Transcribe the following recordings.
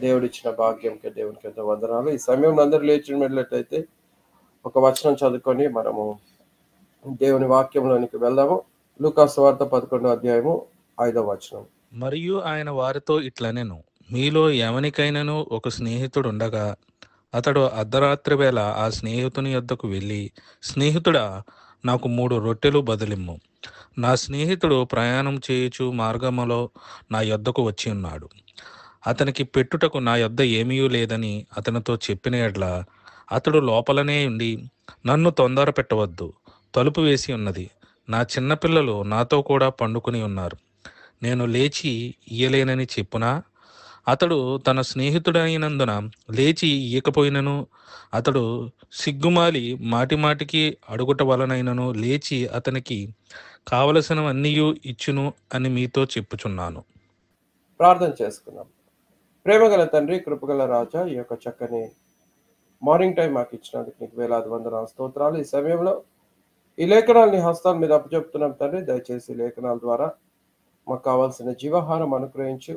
దేవుడిచ్చిన భాగ్యంకి దేవునికి ఎంతో వందనాలు. ఈ సమయంలో అందరూ లేచి వెళ్ళినట్లయితే ఒక వచనం చదువుకొని మనము దేవుని వాక్యంలోనికి వెళ్దాము. లూకా సువార్త 11వ అధ్యాయము 5వ వచనం. మరియు ఆయన వారితో ఇట్లనెను, మీలో ఎవనికైనను ఒక స్నేహితుడు ఉండగా అతడు అర్ధరాత్రి వేళ ఆ స్నేహితుని యొద్దకు వెళ్ళి, స్నేహితుడా, నాకు 3 రొట్టెలు బదులిమ్ము. నా స్నేహితుడు ప్రయాణం చేయుచు మార్గములో నా యొద్దకు వచ్చి ఉన్నాడు. అతనికి పెట్టుటకు నా యొద్ద ఏమీ లేదని అతనితో చెప్పిన ఎడ్ల అతడు లోపలనే ఉండి, నన్ను తొందర పెట్టవద్దు, తలుపు వేసి ఉన్నది, నా చిన్నపిల్లలు నాతో కూడా పండుకొని ఉన్నారు, నేను లేచి ఇయ్యలేనని చెప్పునా? అతడు తన స్నేహితుడైనందున లేచి ఇయ్యకపోయినను అతడు సిగ్గుమాలి మాటిమాటికి అడుగుట వలనైనను లేచి అతనికి కావలసినవన్నీ ఇచ్చును అని మీతో చెప్పుచున్నాను. ప్రార్థన చేసుకున్నాం. ప్రేమగల తండ్రి, కృపగల రాజా, ఈ యొక్క చక్కని మార్నింగ్ టైం మాకు ఇచ్చినందుకు నీకు వేలాది వందనాలు, స్తోత్రాలు. ఈ సమయంలో ఈ లేఖనాలని హస్తాల మీద అప్పచెప్తున్నాం తండ్రి. దయచేసి లేఖనాల ద్వారా మాకు కావాల్సిన జీవాహారం అనుగ్రహించు.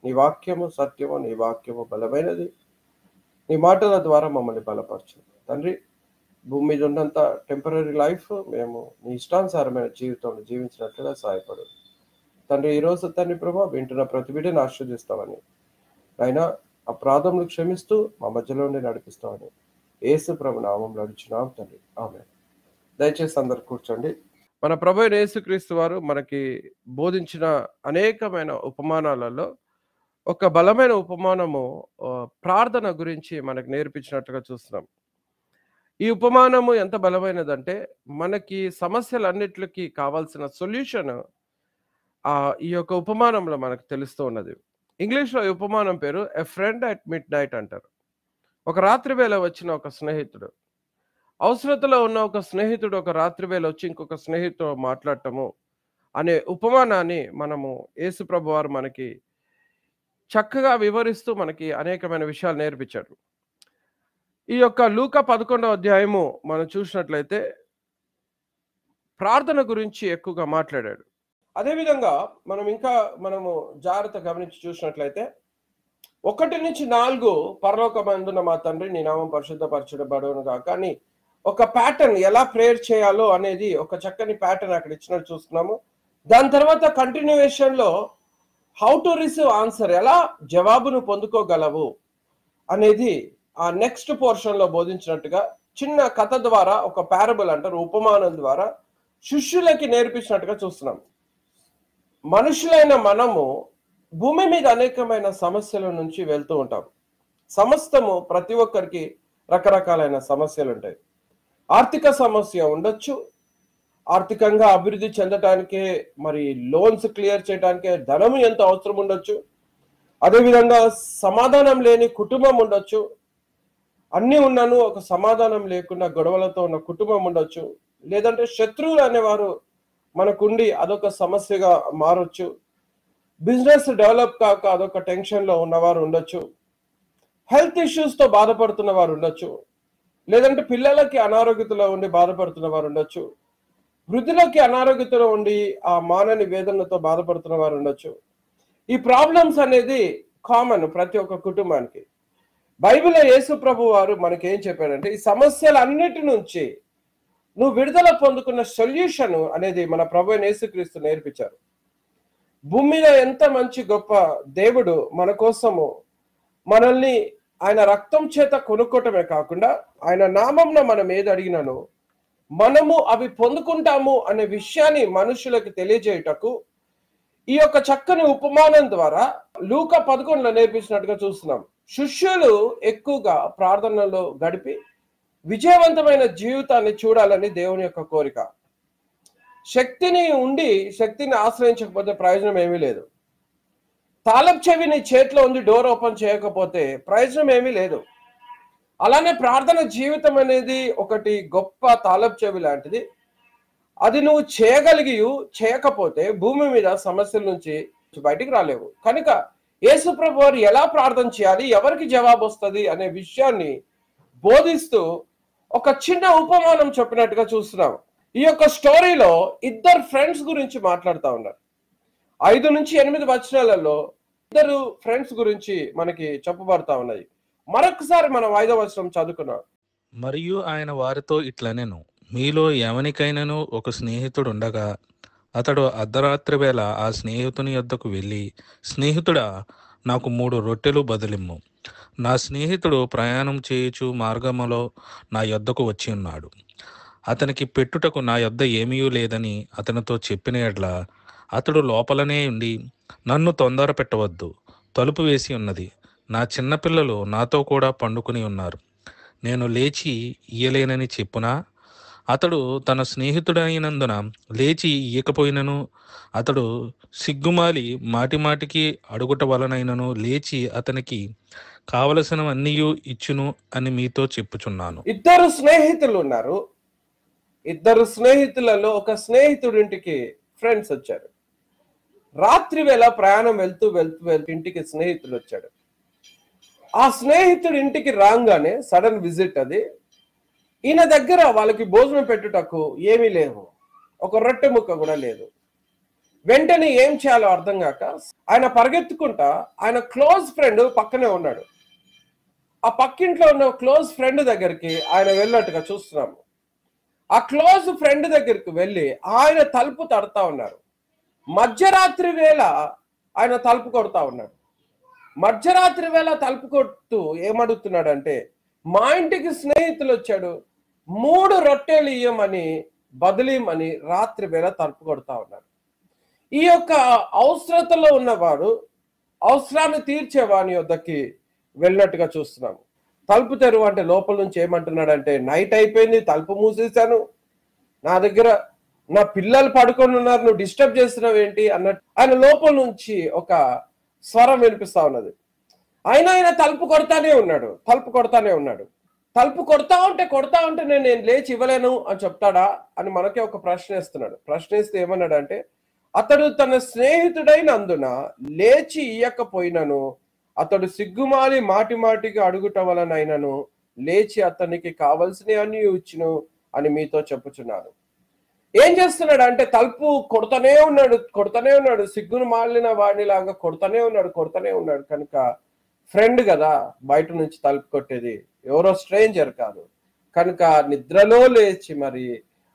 నీ వాక్యము సత్యము, నీ వాక్యము బలమైనది. నీ మాటల ద్వారా మమ్మల్ని బలపరచు తండ్రి. భూమి మీద ఉన్నంత టెంపరీ లైఫ్ మేము నీ ఇష్టానుసారమైన జీవితంలో జీవించినట్లుగా సహాయపడు తండ్రి. ఈరోజు తండ్రి ప్రభా వింటున్న ప్రతి బిడ్డను ఆశీర్వదిస్తామని, అయినా అపరాధములు క్షమిస్తూ మా మధ్యలోనే నడిపిస్తామని యేసు ప్రభు నామములో నడుచున్నాం తండ్రి, ఆమేన్. దయచేసి అందరు కూర్చోండి. మన ప్రభు అయిన యేసుక్రీస్తు వారు మనకి బోధించిన అనేకమైన ఉపమానాలలో ఒక బలమైన ఉపమానము ప్రార్థన గురించి మనకు నేర్పించినట్లుగా చూస్తున్నాం. ఈ ఉపమానము ఎంత బలమైనదంటే మనకి సమస్యలన్నిటికీ కావాల్సిన సొల్యూషన్ ఈ యొక్క ఉపమానంలో మనకు తెలుస్తూ ఉన్నది. ఇంగ్లీష్లో ఈ ఉపమానం పేరు a friend at mid night అంటారు. ఒక రాత్రి వేళ వచ్చిన ఒక స్నేహితుడు, అవసరతలో ఉన్న ఒక స్నేహితుడు ఒక రాత్రి వేళ వచ్చి ఇంకొక స్నేహితుడు మాట్లాడటము అనే ఉపమానాన్ని మనము యేసు ప్రభు వారు మనకి చక్కగా వివరిస్తూ మనకి అనేకమైన విషయాలు నేర్పించాడు. ఈ యొక్క లూకా 11వ అధ్యాయము మనం చూసినట్లయితే ప్రార్థన గురించి ఎక్కువగా మాట్లాడాడు. అదేవిధంగా మనము జాగ్రత్త గమనించి చూసినట్లయితే 1-4 పరలోకమందున్న మా తండ్రి నీ నామం పరిశుద్ధపరచబడును గాక అని ఒక ప్యాటర్న్, ఎలా ప్రేయర్ చేయాలో అనేది ఒక చక్కని ప్యాటర్న్ అక్కడ ఇచ్చినట్టు చూస్తున్నాము. దాని తర్వాత కంటిన్యూయేషన్ లో హౌ టు రిసీవ్ ఆన్సర్, ఎలా జవాబును పొందుకోగలవు అనేది ఆ నెక్స్ట్ పోర్షన్ లో బోధించినట్టుగా చిన్న కథ ద్వారా, ఒక పారబుల్ అంటారు, ఉపమానం ద్వారా శిష్యులకి నేర్పించినట్టుగా చూస్తున్నాం. మనుషులైన మనము భూమి మీద అనేకమైన సమస్యల నుంచి వెళ్తూ ఉంటాం. సమస్తము ప్రతి ఒక్కరికి రకరకాలైన సమస్యలు ఉంటాయి. ఆర్థిక సమస్య ఉండొచ్చు, ఆర్థికంగా అభివృద్ధి చెందటానికే మరి లోన్స్ క్లియర్ చేయడానికే ధనం ఎంత అవసరం ఉండొచ్చు. అదేవిధంగా సమాధానం లేని కుటుంబం ఉండొచ్చు, అన్నీ ఉన్నాను ఒక సమాధానం లేకుండా గొడవలతో ఉన్న కుటుంబం ఉండొచ్చు. లేదంటే శత్రువులు అనేవారు మనకుండి అదొక సమస్యగా మారొచ్చు. బిజినెస్ డెవలప్ కాక అదొక టెన్షన్లో ఉన్నవారు ఉండొచ్చు. హెల్త్ ఇష్యూస్తో బాధపడుతున్న వారు ఉండొచ్చు. లేదంటే పిల్లలకి అనారోగ్యతలో ఉండి బాధపడుతున్న వారు ఉండొచ్చు. వృద్ధులకి అనారోగ్యతలో ఉండి ఆ మానని వేదనతో బాధపడుతున్న వారు ఉండొచ్చు. ఈ ప్రాబ్లమ్స్ అనేది కామన్ ప్రతి ఒక్క కుటుంబానికి. బైబిల్లో యేసు ప్రభు వారు మనకి ఏం చెప్పారంటే, ఈ సమస్యలన్నిటి నుంచి నువ్వు విడుదల పొందుకున్న సొల్యూషన్ అనేది మన ప్రభు అయిన యేసుక్రీస్తు నేర్పించారు. భూమి మీద ఎంత మంచి గొప్ప దేవుడు మన కోసము మనల్ని ఆయన రక్తం చేత కొనుక్కోవటమే కాకుండా ఆయన నామంలో మనం ఏది అడిగినానో మనము అవి పొందుకుంటాము అనే విషయాన్ని మనుషులకు తెలియజేయుటకు ఈ యొక్క చక్కని ఉపమానం ద్వారా లూకా 11లో నేర్పించినట్టుగా చూస్తున్నాం. శిష్యులు ఎక్కువగా ప్రార్థనలో గడిపి విజయవంతమైన జీవితాన్ని చూడాలని దేవుని యొక్క కోరిక. శక్తిని ఆశ్రయించకపోతే ప్రయోజనం ఏమీ లేదు. తాళపు చెవి నీ చేతిలో ఉంది, డోర్ ఓపెన్ చేయకపోతే ప్రయోజనం ఏమీ లేదు. అలానే ప్రార్థన జీవితం అనేది ఒకటి గొప్ప తాళపు చెవి లాంటిది. అది నువ్వు చేయకపోతే భూమి మీద సమస్యల నుంచి బయటికి రాలేవు. కనుక యేసు ప్రభు వారు ఎలా ప్రార్థన చేయాలి, ఎవరికి జవాబు వస్తుంది అనే విషయాన్ని బోధిస్తూ ఒక చిన్న ఉపమానం చెప్పినట్టుగా చూస్తున్నాం. ఈ యొక్క స్టోరీలో 2 ఫ్రెండ్స్ గురించి మాట్లాడుతూ ఉన్నారు. 5-8 వచనాలలో ఇద్దరు ఫ్రెండ్స్ గురించి మనకి చెప్పబడతా ఉన్నది. మరొకసారి మనం 5వ వచనం చదువుకున్నాం. మరియు ఆయన వారితో ఇట్లనెను, మీలో ఎవనికైనాను ఒక స్నేహితుడు ఉండగా అతడు అర్ధరాత్రి వేళ ఆ స్నేహితుని యొద్దకు వెళ్ళి, స్నేహితుడా, నాకు 3 రొట్టెలు బదులిమ్ము. నా స్నేహితుడు ప్రయాణం చేయుచు మార్గములో నా యొద్దకు వచ్చి ఉన్నాడు. అతనికి పెట్టుటకు నా యొద్ద ఏమీ లేదని అతనితో చెప్పిన ఎడ్ల, అతడు లోపలనే ఉండి, నన్ను తొందర పెట్టవద్దు, తలుపు వేసి ఉన్నది, నా చిన్నపిల్లలు నాతో కూడా పండుకుని ఉన్నారు, నేను లేచి ఇయ్యలేనని చెప్పునా, అతడు తన స్నేహితుడైనందున లేచి ఇయ్యకపోయినను, అతడు సిగ్గుమాలి మాటిమాటికి అడుగుట వలనైనను లేచి అతనికి కావలసినవన్నీయు ఇచ్చును అని మీతో చెప్పుచున్నాను. ఇద్దరు స్నేహితులు ఉన్నారు. ఇద్దరు స్నేహితులలో ఒక స్నేహితుడి ఇంటికి ఫ్రెండ్స్ వచ్చారు. రాత్రి వేళ ప్రయాణం వెళ్తూ ఇంటికి స్నేహితుడు వచ్చాడు. ఆ స్నేహితుడి ఇంటికి రాగానే సడన్ విజిట్ అది. ఈయన దగ్గర వాళ్ళకి భోజనం పెట్టుటకు ఏమీ లేవు, ఒక రొట్టె ముక్క కూడా లేదు. వెంటనే ఏం చేయాలో అర్థం కాక ఆయన పరిగెత్తుకుంటా ఆయన క్లోజ్ ఫ్రెండ్ పక్కనే ఉన్నాడు. ఆ పక్కింట్లో ఉన్న క్లోజ్ ఫ్రెండ్ దగ్గరికి ఆయన వెళ్ళినట్టుగా చూస్తున్నాము. ఆ క్లోజ్ ఫ్రెండ్ దగ్గరికి వెళ్ళి ఆయన తలుపు తడతా ఉన్నారు. మధ్యరాత్రి వేళ ఆయన తలుపు కొడతా ఉన్నాడు. మధ్యరాత్రి వేళ తలుపు కొడుతూ ఏమడుగుతున్నాడంటే, మా ఇంటికి స్నేహితులు వచ్చాడు, 3 రొట్టెలు ఇయ్యమని బదిలీమని రాత్రి వేళ తలుపు కొడతా ఉన్నారు. ఈ యొక్క అవసరతలో ఉన్నవాడు అవసరాన్ని తీర్చేవాని వద్దకి వెళ్ళినట్టుగా చూస్తున్నాము. తలుపు తెరువు అంటే లోపల నుంచి ఏమంటున్నాడంటే, నైట్ అయిపోయింది, తలుపు మూసేశాను, నా దగ్గర నా పిల్లలు పడుకొని ఉన్నారు, నువ్వు డిస్టర్బ్ చేస్తున్నావు ఏంటి అన్నట్టు ఆయన లోపల నుంచి ఒక స్వరం వినిపిస్తా ఉన్నది. ఆయన తలుపు కొడతానే ఉన్నాడు. తలుపు కొడతా ఉంటే నేను లేచి ఇవ్వలేను అని చెప్తాడా అని మనకే ఒక ప్రశ్న వేస్తున్నాడు. ప్రశ్న వేస్తే ఏమన్నాడంటే, అతడు తన స్నేహితుడైనందున లేచి ఇయ్యకపోయినను, అతడు సిగ్గుమాలి మాటిమాటికి అడుగుట వలనైనను లేచి అతనికి కావలసినవి అన్ని ఇచ్చును అని మీతో చెప్పుచున్నాను. ఏం చేస్తున్నాడు అంటే, తలుపు కొడతానే ఉన్నాడు, సిగ్గును మాలిన వాడిలాగా కొడతానే ఉన్నాడు. కనుక ఫ్రెండ్ కదా బయట నుంచి తలుపు కొట్టేది, ఎవరో స్ట్రేంజర్ కాదు. కనుక నిద్రలో లేచి మరి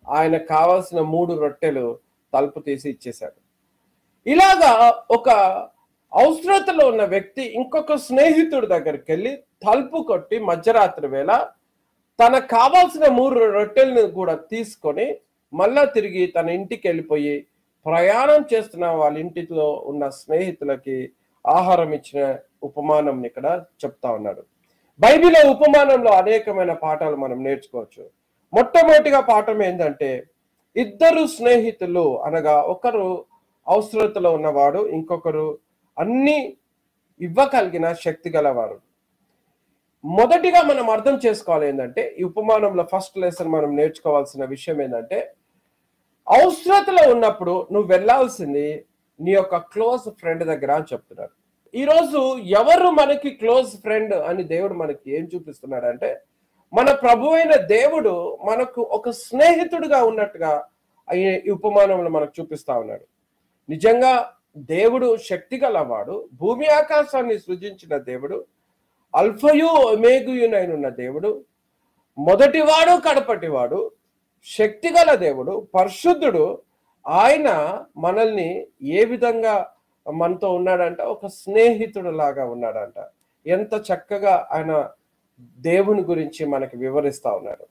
ఆయన కావాల్సిన 3 రొట్టెలు తలుపు తీసి ఇచ్చేశాడు. ఇలాగా ఒక అవసరతలో ఉన్న వ్యక్తి ఇంకొక స్నేహితుడి దగ్గరికి వెళ్ళి తలుపు కొట్టి మధ్యరాత్రి వేళ తనకు కావాల్సిన 3 రొట్టెలను కూడా తీసుకొని మళ్ళా తిరిగి తన ఇంటికి వెళ్ళిపోయి ప్రయాణం చేస్తున్న వాళ్ళ ఇంటిలో ఉన్న స్నేహితులకి ఆహారం ఇచ్చిన ఉపమానం ఇక్కడ చెప్తా ఉన్నాడు. బైబిల్లో ఉపమానంలో అనేకమైన పాఠాలు మనం నేర్చుకోవచ్చు. మొట్టమొదటిగా పాఠం ఏంటంటే, ఇద్దరు స్నేహితులు అనగా ఒకరు అవసరతలో ఉన్నవాడు, ఇంకొకరు అన్ని ఇవ్వగలిగిన శక్తి గలవారు. మొదటిగా మనం అర్థం చేసుకోవాలి ఏంటంటే, ఈ ఉపమానంలో ఫస్ట్ లెసన్ మనం నేర్చుకోవాల్సిన విషయం ఏంటంటే, అవసరతలో ఉన్నప్పుడు నువ్వు వెళ్ళాల్సింది నీ యొక్క క్లోజ్ ఫ్రెండ్ దగ్గర అని చెప్తున్నారు. ఈరోజు ఎవరు మనకి క్లోజ్ ఫ్రెండ్ అని దేవుడు మనకి ఏం చూపిస్తున్నాడు అంటే, మన ప్రభు అయిన దేవుడు మనకు ఒక స్నేహితుడిగా ఉన్నట్టుగా ఈ ఉపమానంలో మనకు చూపిస్తా ఉన్నాడు. నిజంగా దేవుడు శక్తి గలవాడు, భూమి ఆకాశాన్ని సృజించిన దేవుడు, అల్ఫయు ఒమేగుయునైన దేవుడు, మొదటివాడు కడపటివాడు, శక్తిగల దేవుడు, పరిశుద్ధుడు. ఆయన మనల్ని ఏ విధంగా మనతో ఉన్నాడంట, ఒక స్నేహితుడు లాగా ఉన్నాడంట. ఎంత చక్కగా ఆయన దేవుని గురించి మనకి వివరిస్తా ఉన్నాడు.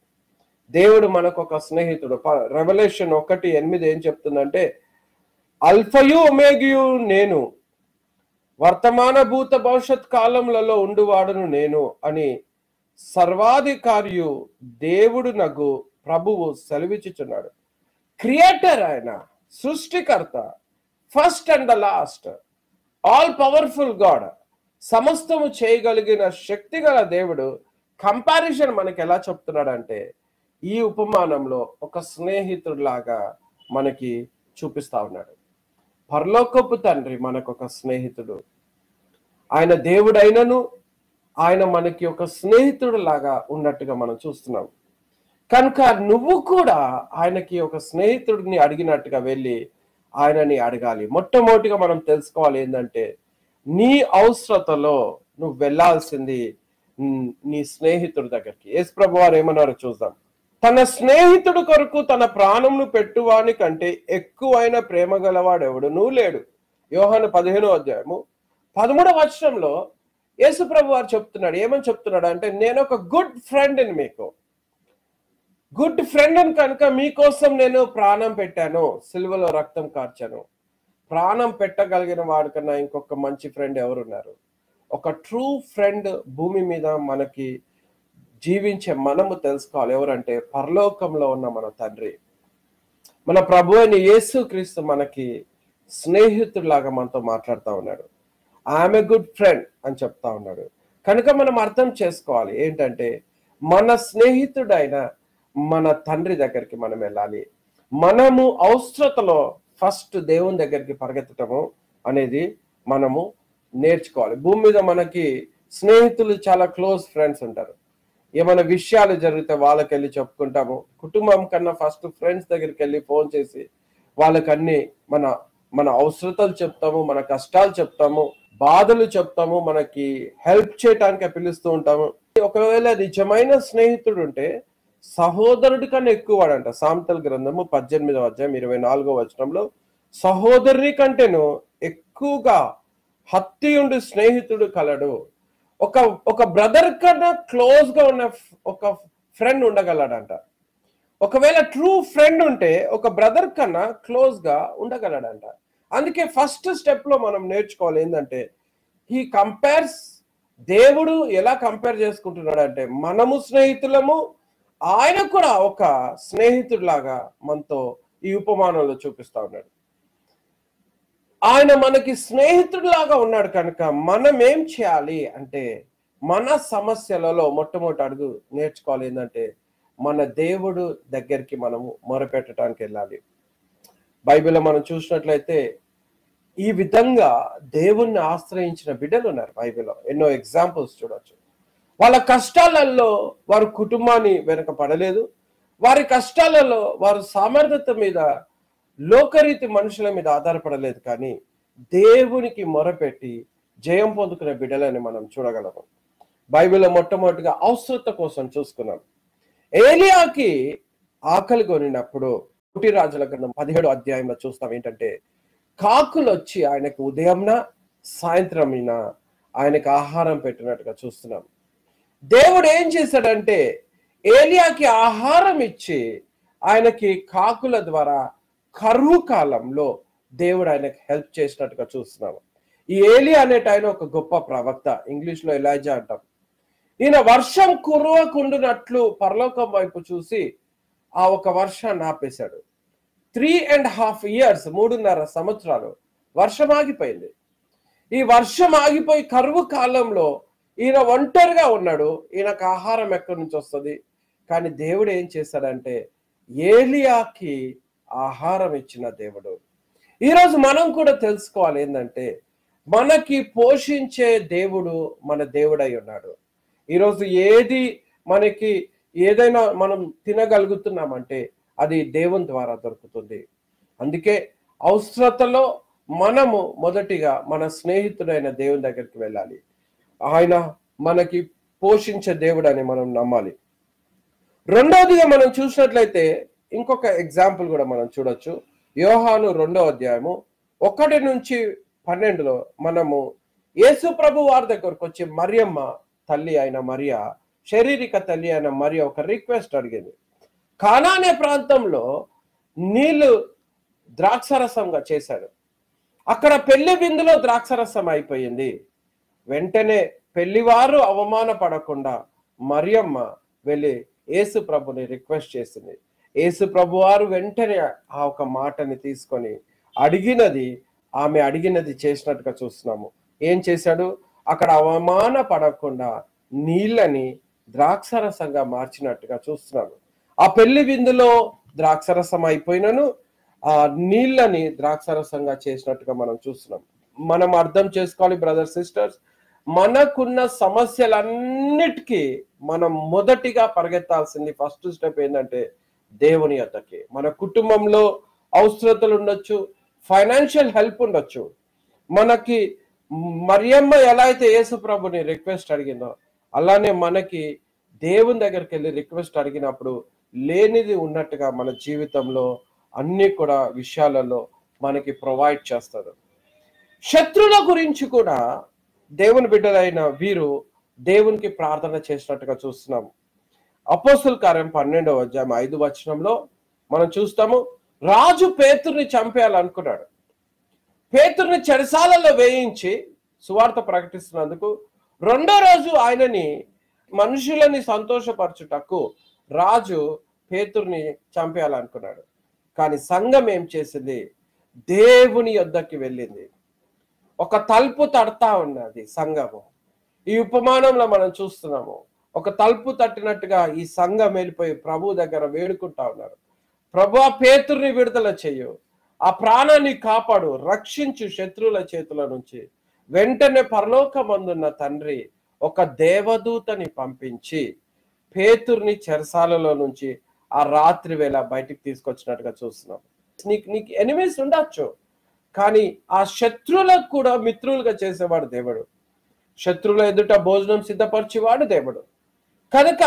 దేవుడు మనకు ఒక స్నేహితుడు. రెవల్యూషన్ 1:8 ఏం చెప్తుందంటే, అల్ఫయు ఒమేగయు నేను, వర్తమాన భూత భవిష్యత్ కాలములలో ఉండువాడును నేను అని సర్వాధికారియు దేవుడు నగు ప్రభువు సెలవిచ్చుచున్నాడు. క్రియేటర్ ఆయన, సృష్టికర్త, first and the last, all powerful God, సమస్తము చేయగలిగిన శక్తి గల దేవుడు కంపారిజన్ మనకి ఎలా చెప్తున్నాడంటే, ఈ ఉపమానంలో ఒక స్నేహితుడిలాగా మనకి చూపిస్తా ఉన్నాడు. పరలోకపు తండ్రి మనకు ఒక స్నేహితుడు. ఆయన దేవుడైనను ఆయన మనకి ఒక స్నేహితుడు లాగా ఉన్నట్టుగా మనం చూస్తున్నాం. కనుక నువ్వు కూడా ఆయనకి ఒక స్నేహితుడిని అడిగినట్టుగా వెళ్ళి ఆయనని అడగాలి. మొట్టమొదటిగా మనం తెలుసుకోవాలి ఏంటంటే, నీ అవసరతలో నువ్వు వెళ్ళాల్సింది నీ స్నేహితుడి దగ్గరికి. యేసు ప్రభు వారు ఏమన్నారో చూద్దాం. తన స్నేహితుడు కొరకు తన ప్రాణంను పెట్టువాని కంటే ఎక్కువైన ప్రేమ గలవాడు ఎవడునూ లేడు. యోహాను 15వ అధ్యాయము 13వ వచనంలో యేసు ప్రభు వారు చెప్తున్నాడు. ఏమని చెప్తున్నాడు అంటే, నేను ఒక గుడ్ ఫ్రెండ్ అని, మీకు గుడ్ ఫ్రెండ్ అని కనుక మీకోసం నేను ప్రాణం పెట్టాను, సిలువలో రక్తం కార్చాను. ప్రాణం పెట్టగలిగిన వాడి కన్నా ఇంకొక మంచి ఫ్రెండ్ ఎవరున్నారు? ఒక ట్రూ ఫ్రెండ్ భూమి మీద మనకి జీవించే మనము తెలుసుకోవాలి. ఎవరంటే పరలోకంలో ఉన్న మన తండ్రి, మన ప్రభు అయిన యేసు క్రీస్తు మనకి స్నేహితుడిలాగా మనతో మాట్లాడుతూ ఉన్నాడు. ఐఎమ్ ఏ గుడ్ ఫ్రెండ్ అని చెప్తా ఉన్నాడు. కనుక మనం అర్థం చేసుకోవాలి ఏంటంటే, మన స్నేహితుడైన మన తండ్రి దగ్గరికి మనం వెళ్ళాలి. మనము అవసరతలో ఫస్ట్ దేవుని దగ్గరికి పరిగెత్తటము అనేది మనము నేర్చుకోవాలి. భూమి మీద మనకి స్నేహితులు చాలా క్లోజ్ ఫ్రెండ్స్ ఉంటారు. ఏమైనా విషయాలు జరిగితే వాళ్ళకి వెళ్ళి చెప్పుకుంటాము. కుటుంబం కన్నా ఫస్ట్ ఫ్రెండ్స్ దగ్గరికి వెళ్ళి ఫోన్ చేసి వాళ్ళకన్నీ మన అవసరతలు చెప్తాము, మన కష్టాలు చెప్తాము, బాధలు చెప్తాము, మనకి హెల్ప్ చేయటానికి పిలుస్తూ ఉంటాము. ఒకవేళ నిజమైన స్నేహితుడు ఉంటే సహోదరుడి కన్నా ఎక్కువ వాడంట. సామెతల గ్రంథము 18వ అధ్యాయం 24వ వచనంలో, సహోదరుని కంటేను ఎక్కువగా హత్తియుండు స్నేహితుడు కలడు. ఒక బ్రదర్ కన్నా క్లోజ్ గా ఉన్న ఒక ఫ్రెండ్ ఉండగలడంట. ఒకవేళ ట్రూ ఫ్రెండ్ ఉంటే ఒక బ్రదర్ కన్నా క్లోజ్ గా ఉండగలడంట. అందుకే ఫస్ట్ స్టెప్ లో మనం నేర్చుకోవాలి ఏంటంటే, హీ కంపేర్స్, దేవుడు ఎలా కంపేర్ చేసుకుంటున్నాడు అంటే, మనము స్నేహితులము, ఆయన కూడా ఒక స్నేహితుడిలాగా మనతో ఈ ఉపమానంలో చూపిస్తా ఉన్నాడు. ఆయన మనకి స్నేహితుడిలాగా ఉన్నాడు కనుక మనం ఏం చేయాలి అంటే, మన సమస్యలలో మొట్టమొదటి అడుగు నేర్చుకోవాలి ఏంటంటే, మన దేవుడు దగ్గరికి మనము మొరపెట్టడానికి వెళ్ళాలి. బైబిల్లో మనం చూసినట్లయితే ఈ విధంగా దేవుణ్ణి ఆశ్రయించిన బిడ్డలు ఉన్నారు. బైబిల్లో ఎన్నో ఎగ్జాంపుల్స్ చూడొచ్చు. వాళ్ళ కష్టాలలో వారు కుటుంబాన్ని వెనక పడలేదు. వారి కష్టాలలో వారు సామర్థ్యత మీద, లోకరీతి మనుషుల మీద ఆధారపడలేదు. కానీ దేవునికి మొరపెట్టి జయం పొందుకునే బిడ్డలని మనం చూడగలము. బైబిల్లో మొట్టమొదటిగా అవసరత కోసం చూసుకున్నాం. ఏలియాకి ఆకలి కొనినప్పుడు 1 రాజుల గ్రంథం 17వ అధ్యాయంలో చూస్తాం ఏంటంటే, కాకులు వచ్చి ఆయనకు ఉదయంన సాయంత్రమైనా ఆయనకు ఆహారం పెట్టినట్టుగా చూస్తున్నాం. దేవుడు ఏం చేశాడంటే, ఏలియాకి ఆహారం ఇచ్చి ఆయనకి కాకుల ద్వారా కరువు కాలంలో దేవుడు ఆయనకి హెల్ప్ చేసినట్టుగా చూస్తున్నాము. ఈ ఏలియా అనేట ఆయన ఒక గొప్ప ప్రవక్త, ఇంగ్లీష్ లో ఎలైజా అంటాం. ఈయన వర్షం కురవకుండునట్లు పరలోకం వైపు చూసి ఆ ఒక వర్షాన్ని ఆపేశాడు. 3.5 years, 3.5 సంవత్సరాలు వర్షం ఆగిపోయింది. ఈ వర్షం ఆగిపోయి కరువు కాలంలో ఈయన ఒంటరిగా ఉన్నాడు. ఈయనకు ఆహారం ఎక్కడి నుంచి వస్తుంది? కానీ దేవుడు ఏం చేశాడంటే, ఏలియాకి ఆహారం ఇచ్చిన దేవుడు. ఈరోజు మనం కూడా తెలుసుకోవాలి ఏంటంటే, మనకి పోషించే దేవుడు మన దేవుడై ఉన్నాడు. ఈరోజు మనకి ఏదైనా మనం తినగలుగుతున్నామంటే అది దేవుని ద్వారా దొరుకుతుంది. అందుకే అవసరతలో మనము మొదటిగా మన స్నేహితుడైన దేవుని దగ్గరికి వెళ్ళాలి. ఆయన మనకి పోషించే దేవుడు అని మనం నమ్మాలి. రెండవదిగా మనం చూసినట్లయితే ఇంకొక ఎగ్జాంపుల్ కూడా మనం చూడొచ్చు. యోహాను 2వ అధ్యాయము 1 నుంచి 12లో మనము యేసు ప్రభు వారి దగ్గరకు వచ్చి మరియమ్మ తల్లి అయిన మరియా, శారీరక తల్లి అయిన మరియా ఒక రిక్వెస్ట్ అడిగింది. కానా అనే ప్రాంతంలో నీళ్లు ద్రాక్షరసంగా చేశాడు. అక్కడ పెళ్లి విందులో ద్రాక్షరసం అయిపోయింది. వెంటనే పెళ్లివారు అవమానపడకుండా మరియమ్మ వెళ్ళి యేసు ప్రభుని రిక్వెస్ట్ చేసింది. యేసు ప్రభు వారు వెంటనే ఆ ఒక మాటని తీసుకొని ఆమె అడిగినది చేసినట్టుగా చూస్తున్నాము. ఏం చేశాడు? అక్కడ అవమాన పడకుండా నీళ్ళని ద్రాక్షరసంగా మార్చినట్టుగా చూస్తున్నాము. ఆ పెళ్లి విందులో ద్రాక్షరసం అయిపోయినను ఆ నీళ్ళని ద్రాక్షరసంగా చేసినట్టుగా మనం చూస్తున్నాం. మనం అర్థం చేసుకోవాలి బ్రదర్స్ సిస్టర్స్, మనకున్న సమస్యలన్నిటికీ మనం మొదటిగా పరిగెత్తాల్సింది ఫస్ట్ స్టెప్ ఏంటంటే దేవుని యొద్దకి. మన కుటుంబంలో అవసరతలు ఉండొచ్చు, ఫైనాన్షియల్ హెల్ప్ ఉండొచ్చు, మనకి మరియమ్మ ఎలా అయితే యేసు ప్రభుని రిక్వెస్ట్ అడిగిందో, అలానే మనకి దేవుని దగ్గరికి వెళ్ళి రిక్వెస్ట్ అడిగినప్పుడు లేనిది ఉన్నట్టుగా మన జీవితంలో అన్ని కూడా విషయాలలో మనకి ప్రొవైడ్ చేస్తారు. శత్రుల గురించి కూడా దేవుని బిడ్డలైన వీరు దేవునికి ప్రార్థన చేసినట్టుగా చూస్తున్నాము. అపోస్తుల కార్యం 12వ అధ్యాయం 5వ వచనంలో మనం చూస్తాము, రాజు పేతురుని చంపేయాలనుకున్నాడు. పేతురుని చెరసాలలో వేయించి సువార్త ప్రకటిస్తున్నందుకు రెండో రోజు ఆయనని మనుషులని సంతోషపరచుటకు రాజు పేతురుని చంపేయాలనుకున్నాడు. కానీ సంఘం ఏం చేసింది? దేవుని యొద్దకి వెళ్ళింది. ఒక తలుపు తడతా ఉన్నది సంఘము. ఈ ఉపమానంలో మనం చూస్తున్నాము, ఒక తలుపు తట్టినట్టుగా ఈ సంఘం వెళ్ళిపోయి ప్రభు దగ్గర వేడుకుంటా ఉన్నారు. ప్రభు పేతురుని విడుదల చెయ్యు, ఆ ప్రాణాన్ని కాపాడు, రక్షించు శత్రువుల చేతుల నుంచి. వెంటనే పరలోకమందున్న తండ్రి ఒక దేవదూతని పంపించి పేతురుని చెరసాలలో నుంచి ఆ రాత్రి వేళ బయటికి తీసుకొచ్చినట్టుగా చూస్తున్నాం. నీకు ఎనిమీస్ ఉండొచ్చు, కానీ ఆ శత్రువులకు కూడా మిత్రులుగా చేసేవాడు దేవుడు. శత్రువుల ఎదుట భోజనం సిద్ధపరిచేవాడు దేవుడు. కనుక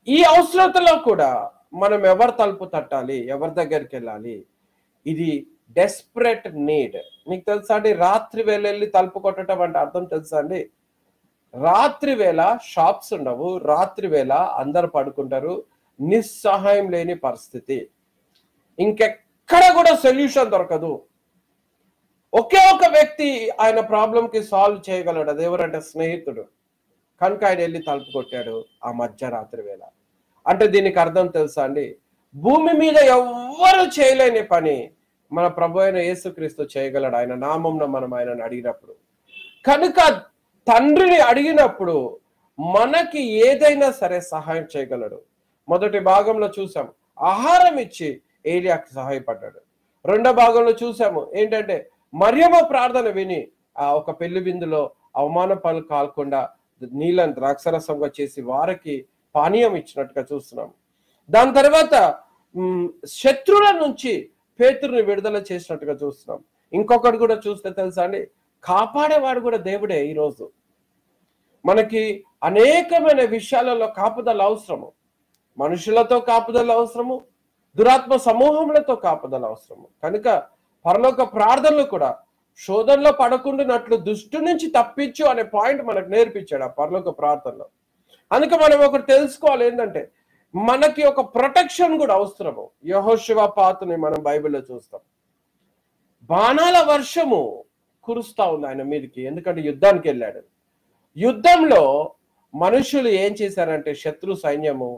ఈ అవసరతలో కూడా మనం ఎవరు తలుపు తట్టాలి, ఎవరి దగ్గరికి వెళ్ళాలి? ఇది డెస్పరేట్ నీడ్. నీకు తెలుసా అండి, రాత్రి వేళ వెళ్ళి తలుపు కొట్టడం అంటే అర్థం తెలుసా అండి? రాత్రి వేళ షాప్స్ ఉండవు, రాత్రి వేళ అందరు పడుకుంటారు, నిస్సహాయం లేని పరిస్థితి, ఇంకెక్కడ కూడా సొల్యూషన్ దొరకదు. ఒకే ఒక వ్యక్తి ఆయన ప్రాబ్లం కి సాల్వ్ చేయగలడు, అది ఎవరంటే స్నేహితుడు. కనుక ఆయన వెళ్ళి తలుపు కొట్టాడు ఆ మధ్యరాత్రి వేళ. అంటే దీనికి అర్థం తెలుసా అండి? భూమి మీద ఎవ్వరు చేయలేని పని మన ప్రభు అయిన యేసుక్రీస్తు చేయగలడు, ఆయన నామంలో మనం ఆయనను అడిగినప్పుడు. కనుక తండ్రిని అడిగినప్పుడు మనకి ఏదైనా సరే సహాయం చేయగలడు. మొదటి భాగంలో చూసాం, ఆహారం ఇచ్చి ఏలియాకి సహాయపడ్డాడు. రెండో భాగంలో చూసాము ఏంటంటే మరియమ్మ ప్రార్థన విని ఆ ఒక పెళ్లి విందులో అవమాన పాలు కాకుండా నీళ్ళని ద్రాక్షరసంగా చేసి వారికి పానీయం ఇచ్చినట్టుగా చూస్తున్నాము. దాని తర్వాత శత్రువుల నుంచి పేతురుని విడుదల చేసినట్టుగా చూస్తున్నాం. ఇంకొకటి కూడా చూస్తే తెలుసా అండి, కాపాడేవాడు కూడా దేవుడే. ఈరోజు మనకి అనేకమైన విషయాలలో కాపుదల అవసరము. మనుషులతో కాపుదల అవసరము, దురాత్మ సమూహములతో కాపుదల అవసరము. కనుక పరలోక ప్రార్థనలు కూడా శోధనలో పడకుండానట్లు దుష్టు నుంచి తప్పించు అనే పాయింట్ మనకు నేర్పించాడు ఆ పరలోక ప్రార్థనలో. అందుకే మనం ఒకటి తెలుసుకోవాలి, ఏంటంటే మనకి ఒక ప్రొటెక్షన్ కూడా అవసరము. యెహోషువపాతుని మనం బైబిల్లో చూస్తాం, బాణాల వర్షము కురుస్తా ఉంది ఆయన మీదకి, ఎందుకంటే యుద్ధానికి వెళ్ళాడు. యుద్ధంలో మనుషులు ఏం చేశారంటే శత్రు సైన్యము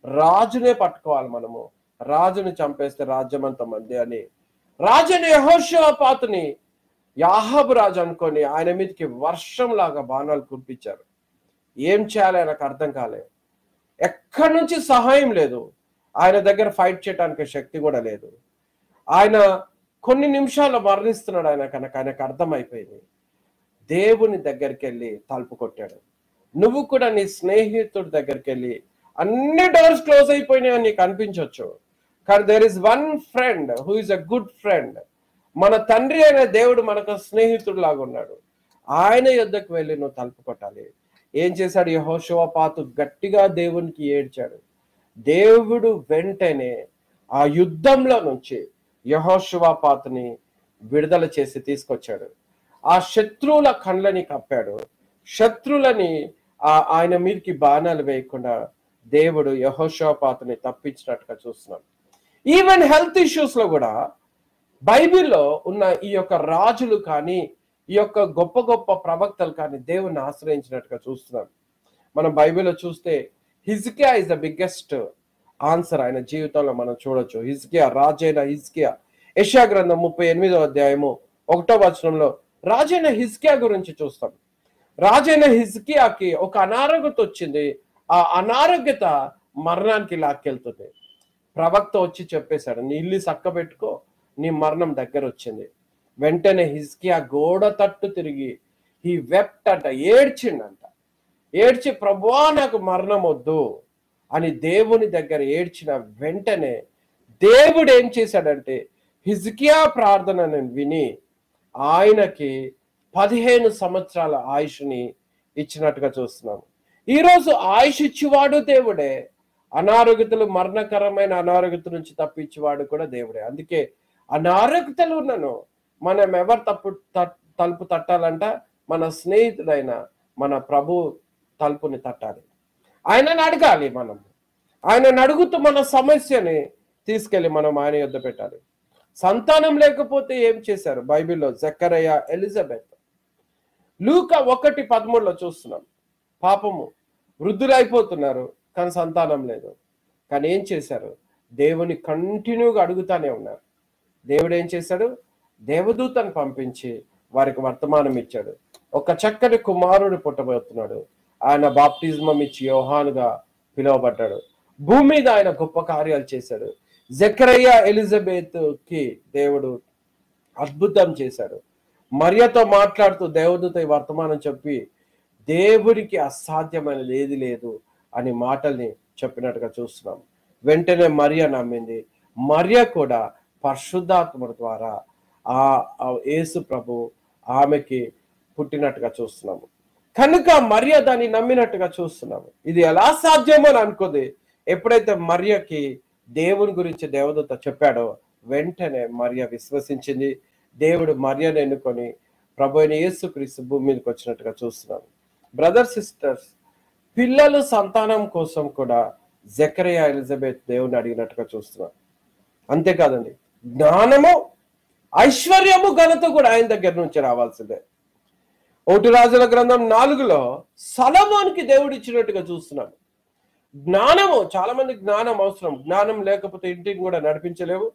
రాజునే పట్టుకోవాలి, మనము రాజుని చంపేస్తే రాజ్యం అంత మంది అని రాజుని యెహోషువపాతుని యాహాబు రాజు అనుకొని ఆయన మీదకి వర్షం లాగా బాణాలు కురిపించారు. ఏం చేయాలి ఆయనకు అర్థం కాలేదు. ఎక్కడి నుంచి సహాయం లేదు, ఆయన దగ్గర ఫైట్ చేయడానికి శక్తి కూడా లేదు. ఆయన కొన్ని నిమిషాల్లో మరణిస్తున్నాడు ఆయన. కనుక ఆయనకు అర్థమైపోయింది, దేవుని దగ్గరికి వెళ్ళి తలుపు కొట్టాడు. నువ్వు కూడా నీ స్నేహితుడి దగ్గరికి వెళ్ళి, అన్ని డోర్స్ క్లోజ్ అయిపోయినాయని నీకు అనిపించవచ్చు, కానీ there is one friend who is a good friend. మన తండ్రి అయిన దేవుడు మనకు స్నేహితుడు లాగా ఉన్నాడు. ఆయన యొద్దకు వెళ్ళి నువ్వు తలుపు కొట్టాలి. ఏం చేశాడు యెహోషువపాతు? గట్టిగా దేవునికి ఏడ్చాడు. దేవుడు వెంటనే ఆ యుద్ధంలో నుంచి యెహోషువపాతుని విడుదల చేసి తీసుకొచ్చాడు. ఆ శత్రువుల కండ్లని కప్పాడు. శత్రువులని ఆయన మీదకి బాణాలు వేయకుండా దేవుడు యెహోషువపాతుని తప్పించినట్టుగా చూస్తున్నాం. ఈవెన్ హెల్త్ ఇష్యూస్ లో కూడా బైబిల్లో ఉన్న ఈ యొక్క రాజులు కానీ, ఈ యొక్క గొప్ప గొప్ప ప్రవక్తలు కానీ దేవుణ్ణి ఆశ్రయించినట్టుగా చూస్తున్నాం. మనం బైబిల్లో చూస్తే హిజ్కియా ఇస్ ద బిగ్గెస్ట్ ఆన్సర్ ఆయన జీవితంలో మనం చూడొచ్చు. హిజ్కియా, రాజైన హిజ్కియా, యెషయా గ్రంథం 38వ అధ్యాయము 1వ వచనంలో రాజైన హిజ్కియా గురించి చూస్తాం. రాజైన హిజ్కియాకి ఒక అనారోగ్యత వచ్చింది. ఆ అనారోగ్యత మరణానికి లాక్కెళ్తుంది. ప్రవక్త వచ్చి చెప్పేశాడు, నీ ఇల్లు చక్క పెట్టుకో, నీ మరణం దగ్గర వచ్చింది. వెంటనే హిజ్కియా గోడ తట్టు తిరిగి హీ వెప్ట్ అంట, ఏడ్చిండంట. ఏడ్చి ప్రభువా నాకు మరణం వద్దు అని దేవుని దగ్గర ఏడ్చిన వెంటనే దేవుడు ఏం చేశాడంటే హిజ్కియా ప్రార్థనను విని ఆయనకి 15 సంవత్సరాల ఆయుష్ని ఇచ్చినట్టుగా చూస్తున్నాము. ఈరోజు ఆయుష్ ఇచ్చేవాడు దేవుడే, అనారోగ్యతలు, మరణకరమైన అనారోగ్యత నుంచి తప్పించేవాడు కూడా దేవుడే. అందుకే అనారోగ్యతలు ఉన్నను మనం ఎవరు తలుపు తట్టాలంట? మన స్నేహితుడైన మన ప్రభు తలుపుని తట్టాలి, ఆయనను అడగాలి. ఆయనను అడుగుతూ మన సమస్యని తీసుకెళ్ళి మనం ఆయన యొద్ద పెట్టాలి. సంతానం లేకపోతే ఏం చేశారు బైబిల్లో? జకరియా, ఎలిజబెత్. లూకా 1:13 చూస్తున్నాం. పాపము, వృద్ధులైపోతున్నారు కానీ సంతానం లేదు. కానీ ఏం చేశారు? దేవుని కంటిన్యూగా అడుగుతానే ఉన్నారు. దేవుడు ఏం చేశాడు? దేవదూతను పంపించి వారికి వర్తమానం ఇచ్చాడు. ఒక చక్కని కుమారుడు పుట్టబోతున్నాడు. ఆయన బాప్టిజమం ఇచ్చి యోహానుగా పిలువబడ్డాడు. భూమి మీద ఆయన గొప్ప కార్యాలు చేశాడు. జకరియా, ఎలిజబెత్ కి దేవుడు అద్భుతం చేశాడు. మరియతో మాట్లాడుతూ దేవదూత ఈ వర్తమానం చెప్పి దేవుడికి అసాధ్యమైనది ఏది లేదు అని మాటల్ని చెప్పినట్టుగా చూస్తున్నాం. వెంటనే మరియ నమ్మింది. మరియ కూడా పరిశుద్ధాత్మ ద్వారా ఆ యేసు ప్రభు ఆమెకి పుట్టినట్టుగా చూస్తున్నాము. కనుక మరియ దాన్ని నమ్మినట్టుగా చూస్తున్నాము. ఇది ఎలా సాధ్యమో అని అనుకుంది. ఎప్పుడైతే మరియకి దేవుని గురించి దేవదూత చెప్పాడో వెంటనే మరియ విశ్వసించింది. దేవుడు మరియను ఎన్నుకొని ప్రభు అయిన యేసుక్రీస్తు భూమి మీదకి వచ్చినట్టుగా చూస్తున్నాము. బ్రదర్స్, సిస్టర్స్, పిల్లలు సంతానం కోసం కూడా జకరియా, ఎలిజబెత్ దేవుని అడిగినట్టుగా చూస్తున్నాం. అంతేకాదండి, జ్ఞానము, ఐశ్వర్యము, ఘనత కూడా ఆయన దగ్గర నుంచి రావాల్సిందే. 1 రాజుల గ్రంథం 4లో సొలొమోనుకి దేవుడు ఇచ్చినట్టుగా చూస్తున్నాం. జ్ఞానము, చాలా మంది జ్ఞానం అవసరం. జ్ఞానం లేకపోతే ఇంటిని కూడా నడిపించలేవు.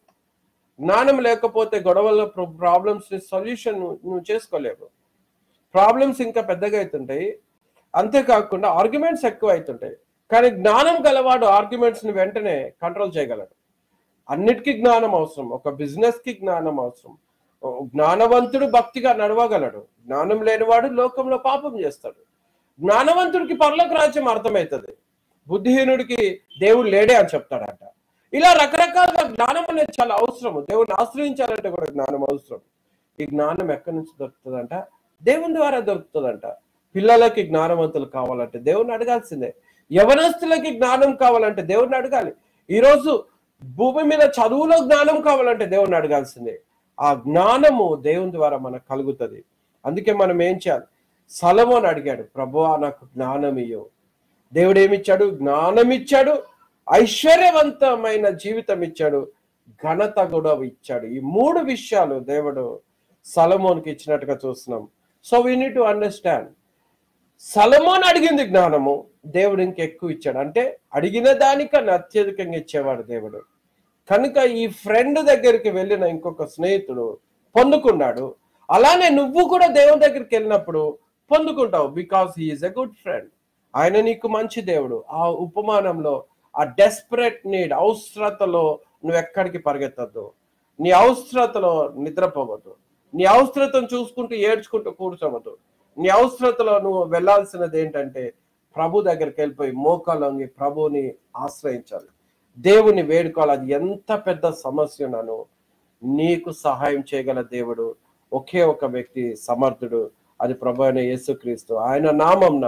జ్ఞానం లేకపోతే గొడవల ప్రాబ్లమ్స్ ని సొల్యూషన్ నువ్వు చేసుకోలేవు. ప్రాబ్లమ్స్ ఇంకా పెద్దగా అవుతుంటాయి. అంతేకాకుండా ఆర్గ్యుమెంట్స్ ఎక్కువ అవుతుంటాయి. కానీ జ్ఞానం గలవాడు ఆర్గ్యుమెంట్స్ ని వెంటనే కంట్రోల్ చేయగలడు. అన్నిటికీ జ్ఞానం అవసరం. ఒక బిజినెస్ కి జ్ఞానం అవసరం. జ్ఞానవంతుడు భక్తిగా నడవగలడు. జ్ఞానం లేనివాడు లోకంలో పాపం చేస్తాడు. జ్ఞానవంతుడికి పరలోక రాజ్యం అర్థమవుతుంది. బుద్ధిహీనుడికి దేవుడు లేడే అని చెప్తాడంట. ఇలా రకరకాలుగా జ్ఞానం అనేది చాలా అవసరము. దేవుడిని ఆశ్రయించాలంటే కూడా జ్ఞానం అవసరం. ఈ జ్ఞానం ఎక్కడి నుంచి దొరుకుతుందంట? దేవుని ద్వారా దొరుకుతుందంట. పిల్లలకి జ్ఞానవంతులు కావాలంటే దేవుని అడగాల్సిందే. యవనస్తులకి జ్ఞానం కావాలంటే దేవుని అడగాలి. ఈరోజు భూమి మీద చదువులో జ్ఞానం కావాలంటే దేవుని అడగాల్సిందే. ఆ జ్ఞానము దేవుని ద్వారా మనకు కలుగుతుంది. అందుకే మనం ఏం చేయాలి? సొలొమోను అడిగాడు, ప్రభువా నాకు జ్ఞానం ఇయ్యు. దేవుడు ఏమిచ్చాడు? జ్ఞానం ఇచ్చాడు, ఐశ్వర్యవంతమైన జీవితం ఇచ్చాడు, ఘనత కూడా ఇచ్చాడు. ఈ 3 విషయాలు దేవుడు సొలొమోనుకి ఇచ్చినట్టుగా చూస్తున్నాం. So we need to understand, సొలొమోను అడిగింది జ్ఞానము, దేవుడు ఇంకెక్కువ ఇచ్చాడు. అంటే అడిగిన దానికన్నా అత్యధికంగా ఇచ్చేవాడు దేవుడు. కనుక ఈ ఫ్రెండ్ దగ్గరికి వెళ్ళిన ఇంకొక స్నేహితుడు పొందుకున్నాడు. అలానే నువ్వు కూడా దేవుని దగ్గరికి వెళ్ళినప్పుడు పొందుకుంటావు. Because he is a good friend. ఆయన నీకు మంచి దేవుడు. ఆ ఉపమానంలో ఆ డెస్పరేట్ నీడ్, అవసరతలో నువ్వు ఎక్కడికి పరిగెత్తద్దు. నీ అవసరతలో నిద్రపోవద్దు. నీ అవసరతను చూసుకుంటూ ఏడ్చుకుంటూ కూర్చోవద్దు. నీ అవసరతలో నువ్వు వెళ్ళాల్సినది ఏంటంటే ప్రభు దగ్గరికి వెళ్ళిపోయి మోకాలంగి ప్రభుని ఆశ్రయించాలి, దేవుని వేడుకోవాలి. అది ఎంత పెద్ద సమస్య ఉన్నాను నీకు సహాయం చేయగల దేవుడు ఒకే ఒక వ్యక్తి సమర్థుడు, అది ప్రభు అయిన యేసుక్రీస్తు. ఆయన నామంన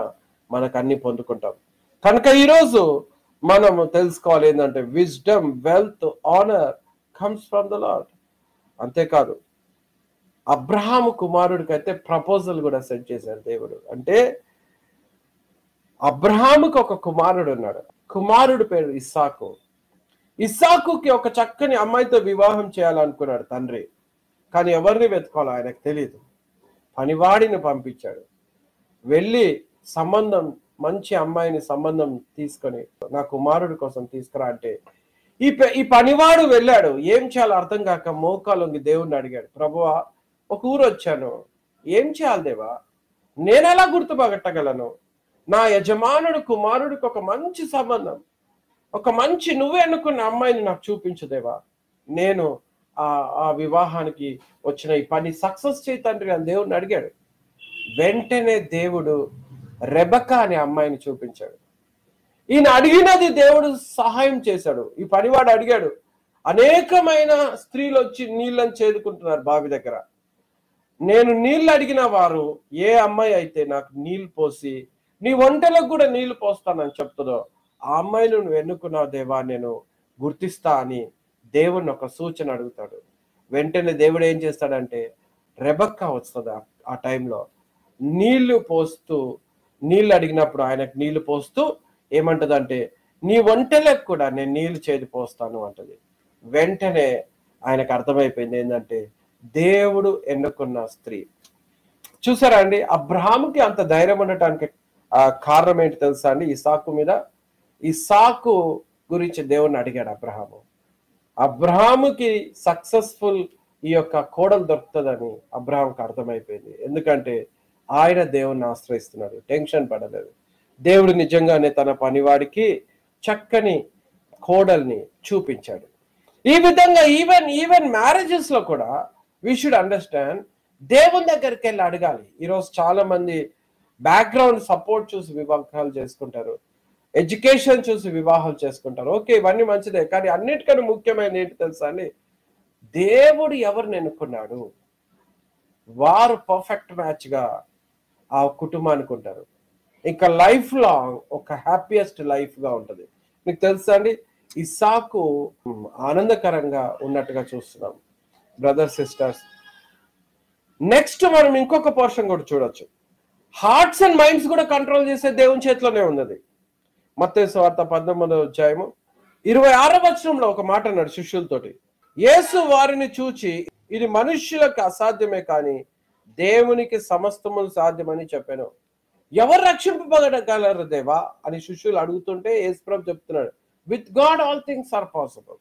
మనకు అన్ని పొందుకుంటాం. కనుక ఈరోజు మనము తెలుసుకోవాలి ఏంటంటే wisdom, wealth, honour comes from the lord. అంతేకాదు, అబ్రహాము కుమారుడికి అయితే ప్రపోజల్ కూడా సెట్ చేశాడు దేవుడు. అంటే అబ్రహాముకి ఒక కుమారుడు ఉన్నాడు. కుమారుడు పేరు ఇస్సాకు. ఇస్సాకుకి ఒక చక్కని అమ్మాయితో వివాహం చేయాలనుకున్నాడు తండ్రి. కానీ ఎవరిని వెతుకోవాలో ఆయనకు తెలియదు. పనివాడిని పంపించాడు. వెళ్ళి సంబంధం, మంచి అమ్మాయిని సంబంధం తీసుకొని నా కుమారుడి కోసం తీసుకురా అంటే ఈ పనివాడు వెళ్ళాడు. ఏం చేయాలో అర్థం కాక మోకాలొంగి దేవుణ్ణి అడిగాడు, ప్రభువా ఒక ఊరు వచ్చాను, ఏం చేయాలి దేవా? నేను ఎలా గుర్తుపట్టగలను? నా యజమానుడు కుమారుడికి ఒక మంచి సంబంధం, ఒక మంచి నువ్వే అనుకున్న అమ్మాయిని నాకు చూపించు దేవా. నేను ఆ వివాహానికి వచ్చిన ఈ పని సక్సెస్ చేయి తండ్రి అని దేవుడిని అడిగాడు. వెంటనే దేవుడు రెబెకా అనే అమ్మాయిని చూపించాడు. ఈయన అడిగినది దేవుడు సహాయం చేశాడు. ఈ పనివాడు అడిగాడు. అనేకమైన స్త్రీలు వచ్చి నీళ్ళని చేదుకుంటున్నారు బావి దగ్గర. నేను నీళ్ళు అడిగిన వారు ఏ అమ్మాయి అయితే నాకు నీళ్లు పోసి నీ ఒంటెలకు కూడా నీళ్లు పోస్తానని చెప్తుందో ఆ అమ్మాయిని నువ్వు ఎన్నుకున్నావు దేవా, నేను గుర్తిస్తా అని దేవుణ్ణి ఒక సూచన అడుగుతాడు. వెంటనే దేవుడు ఏం చేస్తాడంటే రెబెక్కా వస్తుంది. ఆ టైంలో నీళ్లు పోస్తూ, నీళ్ళు అడిగినప్పుడు ఆయనకు నీళ్లు పోస్తూ ఏమంటదంటే నీ ఒంటెలకు కూడా నేను నీళ్లు చేది పోస్తాను అంటది. వెంటనే ఆయనకు అర్థమైపోయింది ఏంటంటే దేవుడు ఎన్నుకున్న స్త్రీ. చూసారా అండి, అబ్రహాముకి అంత ధైర్యం ఉండటానికి కారణం ఏంటి తెలుసా అండి? ఇస్సాకు మీద, ఇస్సాకు గురించి దేవుణ్ణి అడిగాడు అబ్రహాము. అబ్రహాముకి సక్సెస్ఫుల్ ఈ యొక్క కోడలు దొరుకుతుందని అబ్రహాంకి అర్థమైపోయింది. ఎందుకంటే ఆయన దేవుణ్ణి ఆశ్రయిస్తున్నాడు, టెన్షన్ పడలేదు. దేవుడు నిజంగానే తన పనివాడికి చక్కని కోడల్ని చూపించాడు. ఈ విధంగా ఈవెన్ మ్యారేజెస్ లో కూడా వి షుడ్ అండర్స్టాండ్, దేవుని దగ్గరికి వెళ్ళి అడగాలి. ఈరోజు చాలా మంది బ్యాక్గ్రౌండ్ సపోర్ట్ చూసి వివాహాలు చేసుకుంటారు, ఎడ్యుకేషన్ చూసి వివాహాలు చేసుకుంటారు. ఓకే, ఇవన్నీ మంచిదే, కానీ అన్నిటికన్నా ముఖ్యమైన ఏంటి తెలుసా అండి? దేవుడు ఎవరిని ఎన్నుకున్నాడు, వారు పర్ఫెక్ట్ మ్యాచ్ గా ఆ కుటుంబానికి ఉంటారు. ఇంకా లైఫ్ లాంగ్ ఒక హ్యాపీయెస్ట్ లైఫ్ గా ఉంటది. మీకు తెలుసా అండి, ఇస్సాకు ఆనందకరంగా ఉన్నట్టుగా చూస్తున్నాం బ్రదర్స్ సిస్టర్స్. నెక్స్ట్ మనం ఇంకొక పోర్షన్ కూడా చూడొచ్చు. హార్ట్స్ అండ్ మైండ్స్ కూడా కంట్రోల్ చేసే దేవుని చేతిలోనే ఉన్నది. మత్తయి సువార్త 19వ అధ్యాయము 26వ వచనంలో ఒక మాట అన్నాడు శిష్యులతోటి. యేసు వారిని చూచి ఇది మనుష్యులకు అసాధ్యమే కానీ దేవునికి సమస్తము సాధ్యమని చెప్పాను. ఎవరు రక్షింపబడగలరు దేవా అని శిష్యులు అడుగుతుంటే యేసు ప్రభు చెప్తున్నాడు, with God all things are possible.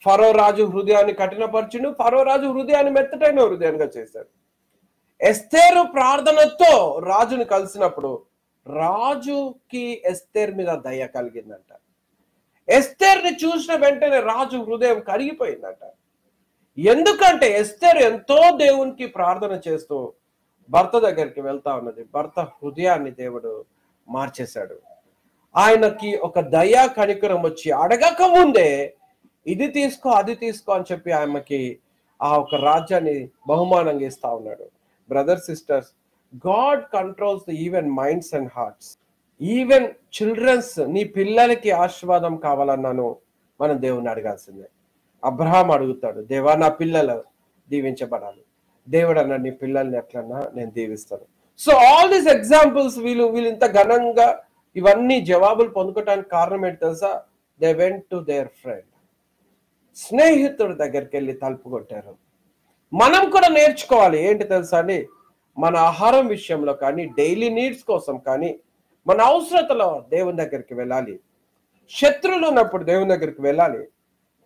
ఫరో రాజు హృదయాన్ని కఠినపరచును, ఫరో రాజు హృదయాన్ని మెత్తటైన హృదయంగా చేశాడు. ఎస్తేరు ప్రార్థనతో రాజుని కలిసినప్పుడు రాజుకి ఎస్తేర్ మీద దయ కలిగిందంట. ఎస్తేర్ని చూసిన వెంటనే రాజు హృదయం కరిగిపోయిందంట. ఎందుకంటే ఎస్తేర్ ఎంతో దేవునికి ప్రార్థన చేస్తూ భర్త దగ్గరికి వెళ్తా ఉన్నది. భర్త హృదయాన్ని దేవుడు మార్చేశాడు. ఆయనకి ఒక దయా కనికరం వచ్చి అడగక ముందే ఇది తీసుకో అది తీసుకో అని చెప్పి ఆమెకి ఆ ఒక రాజ్యాన్ని బహుమానంగా ఇస్తా ఉన్నాడు. Brother sisters, God controls the even minds and hearts. Even childrens, నీ పిల్లలకి ఆశీర్వాదం కావాలన్నాను మనం దేవుని అడగాల్సిందే. అబ్రహాం అడుగుతాడు, దేవా నా పిల్లలు దీవించబడాలి. దేవుడు అన్నాడు, నీ పిల్లల్ని ఎట్లన్నా నేను దీవిస్తాను. సో ఆల్ దీస్ ఎగ్జాంపుల్స్, వీళ్ళు ఇంత ఘనంగా ఇవన్నీ జవాబులు పొందుకోవడానికి కారణం ఏంటి తెలుసా? They went to their friend, స్నేహితుడి దగ్గరికి వెళ్ళి తలుపు కొట్టారు. మనం కూడా నేర్చుకోవాలి ఏంటి తెలుసా అండి? మన ఆహారం విషయంలో కానీ, డైలీ నీడ్స్ కోసం కానీ, మన అవసరతలో దేవుని దగ్గరికి వెళ్ళాలి. శత్రువులు ఉన్నప్పుడు దేవుని దగ్గరికి వెళ్ళాలి.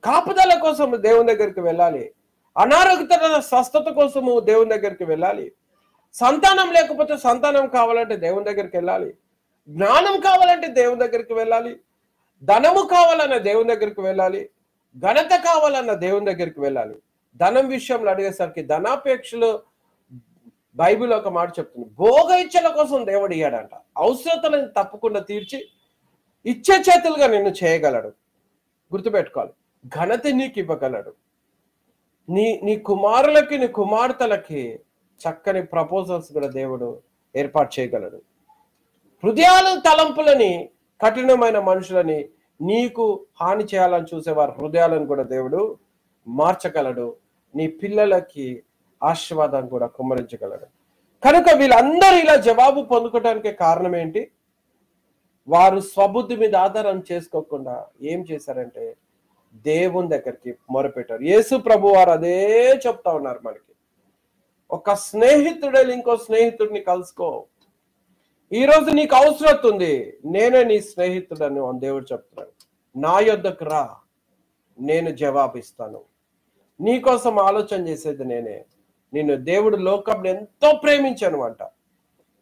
కాపుదల కోసం దేవుని దగ్గరికి వెళ్ళాలి. అనారోగ్యత స్వస్థత కోసము దేవుని దగ్గరికి వెళ్ళాలి. సంతానం లేకపోతే సంతానం కావాలంటే దేవుని దగ్గరికి వెళ్ళాలి. జ్ఞానం కావాలంటే దేవుని దగ్గరికి వెళ్ళాలి. ధనము కావాలన్న దేవుని దగ్గరికి వెళ్ళాలి. ఘనత కావాలన్న దేవుని దగ్గరికి వెళ్ళాలి. ధనం విషయంలో అడిగేసరికి ధనాపేక్షలు బైబిల్ ఒక మాట చెప్తుంది, భోగ ఇచ్చల కోసం దేవుడు ఇయ్యాడంట. అవసరతలను తప్పకుండా తీర్చి ఇచ్చే చేతులుగా నిన్ను చేయగలడు. గుర్తుపెట్టుకోవాలి, ఘనత నీకు ఇవ్వగలడు. నీ కుమారులకి నీ కుమార్తెలకి చక్కని ప్రపోజల్స్ కూడా దేవుడు ఏర్పాటు చేయగలడు. హృదయాల తలంపులని, కఠినమైన మనుషులని, నీకు హాని చేయాలని చూసేవారి హృదయాలను కూడా దేవుడు మార్చగలడు. నీ పిల్లలకి ఆశీర్వాదాన్ని కూడా కుమ్మరించగలడు. కనుక వీళ్ళందరూ ఇలా జవాబు పొందుకోవడానికి కారణం ఏంటి? వారు స్వబుద్ధి మీద ఆధారం చేసుకోకుండా ఏం చేశారంటే దేవుని దగ్గరికి మొరపెట్టారు. యేసు ప్రభు వారు అదే చెప్తా ఉన్నారు మనకి, ఒక స్నేహితుడే ఇంకో స్నేహితుడిని కలుసుకో. ఈ రోజు నీకు అవసరం ఉంది, నేనే నీ స్నేహితుడని దేవుడు చెప్తున్నాడు. నా యొద్దకు రా, నేను జవాబిస్తాను. నీకోసం ఆలోచన చేసేది నేనే. నిన్ను దేవుడు లోకంలో ఎంతో ప్రేమించాను అంట.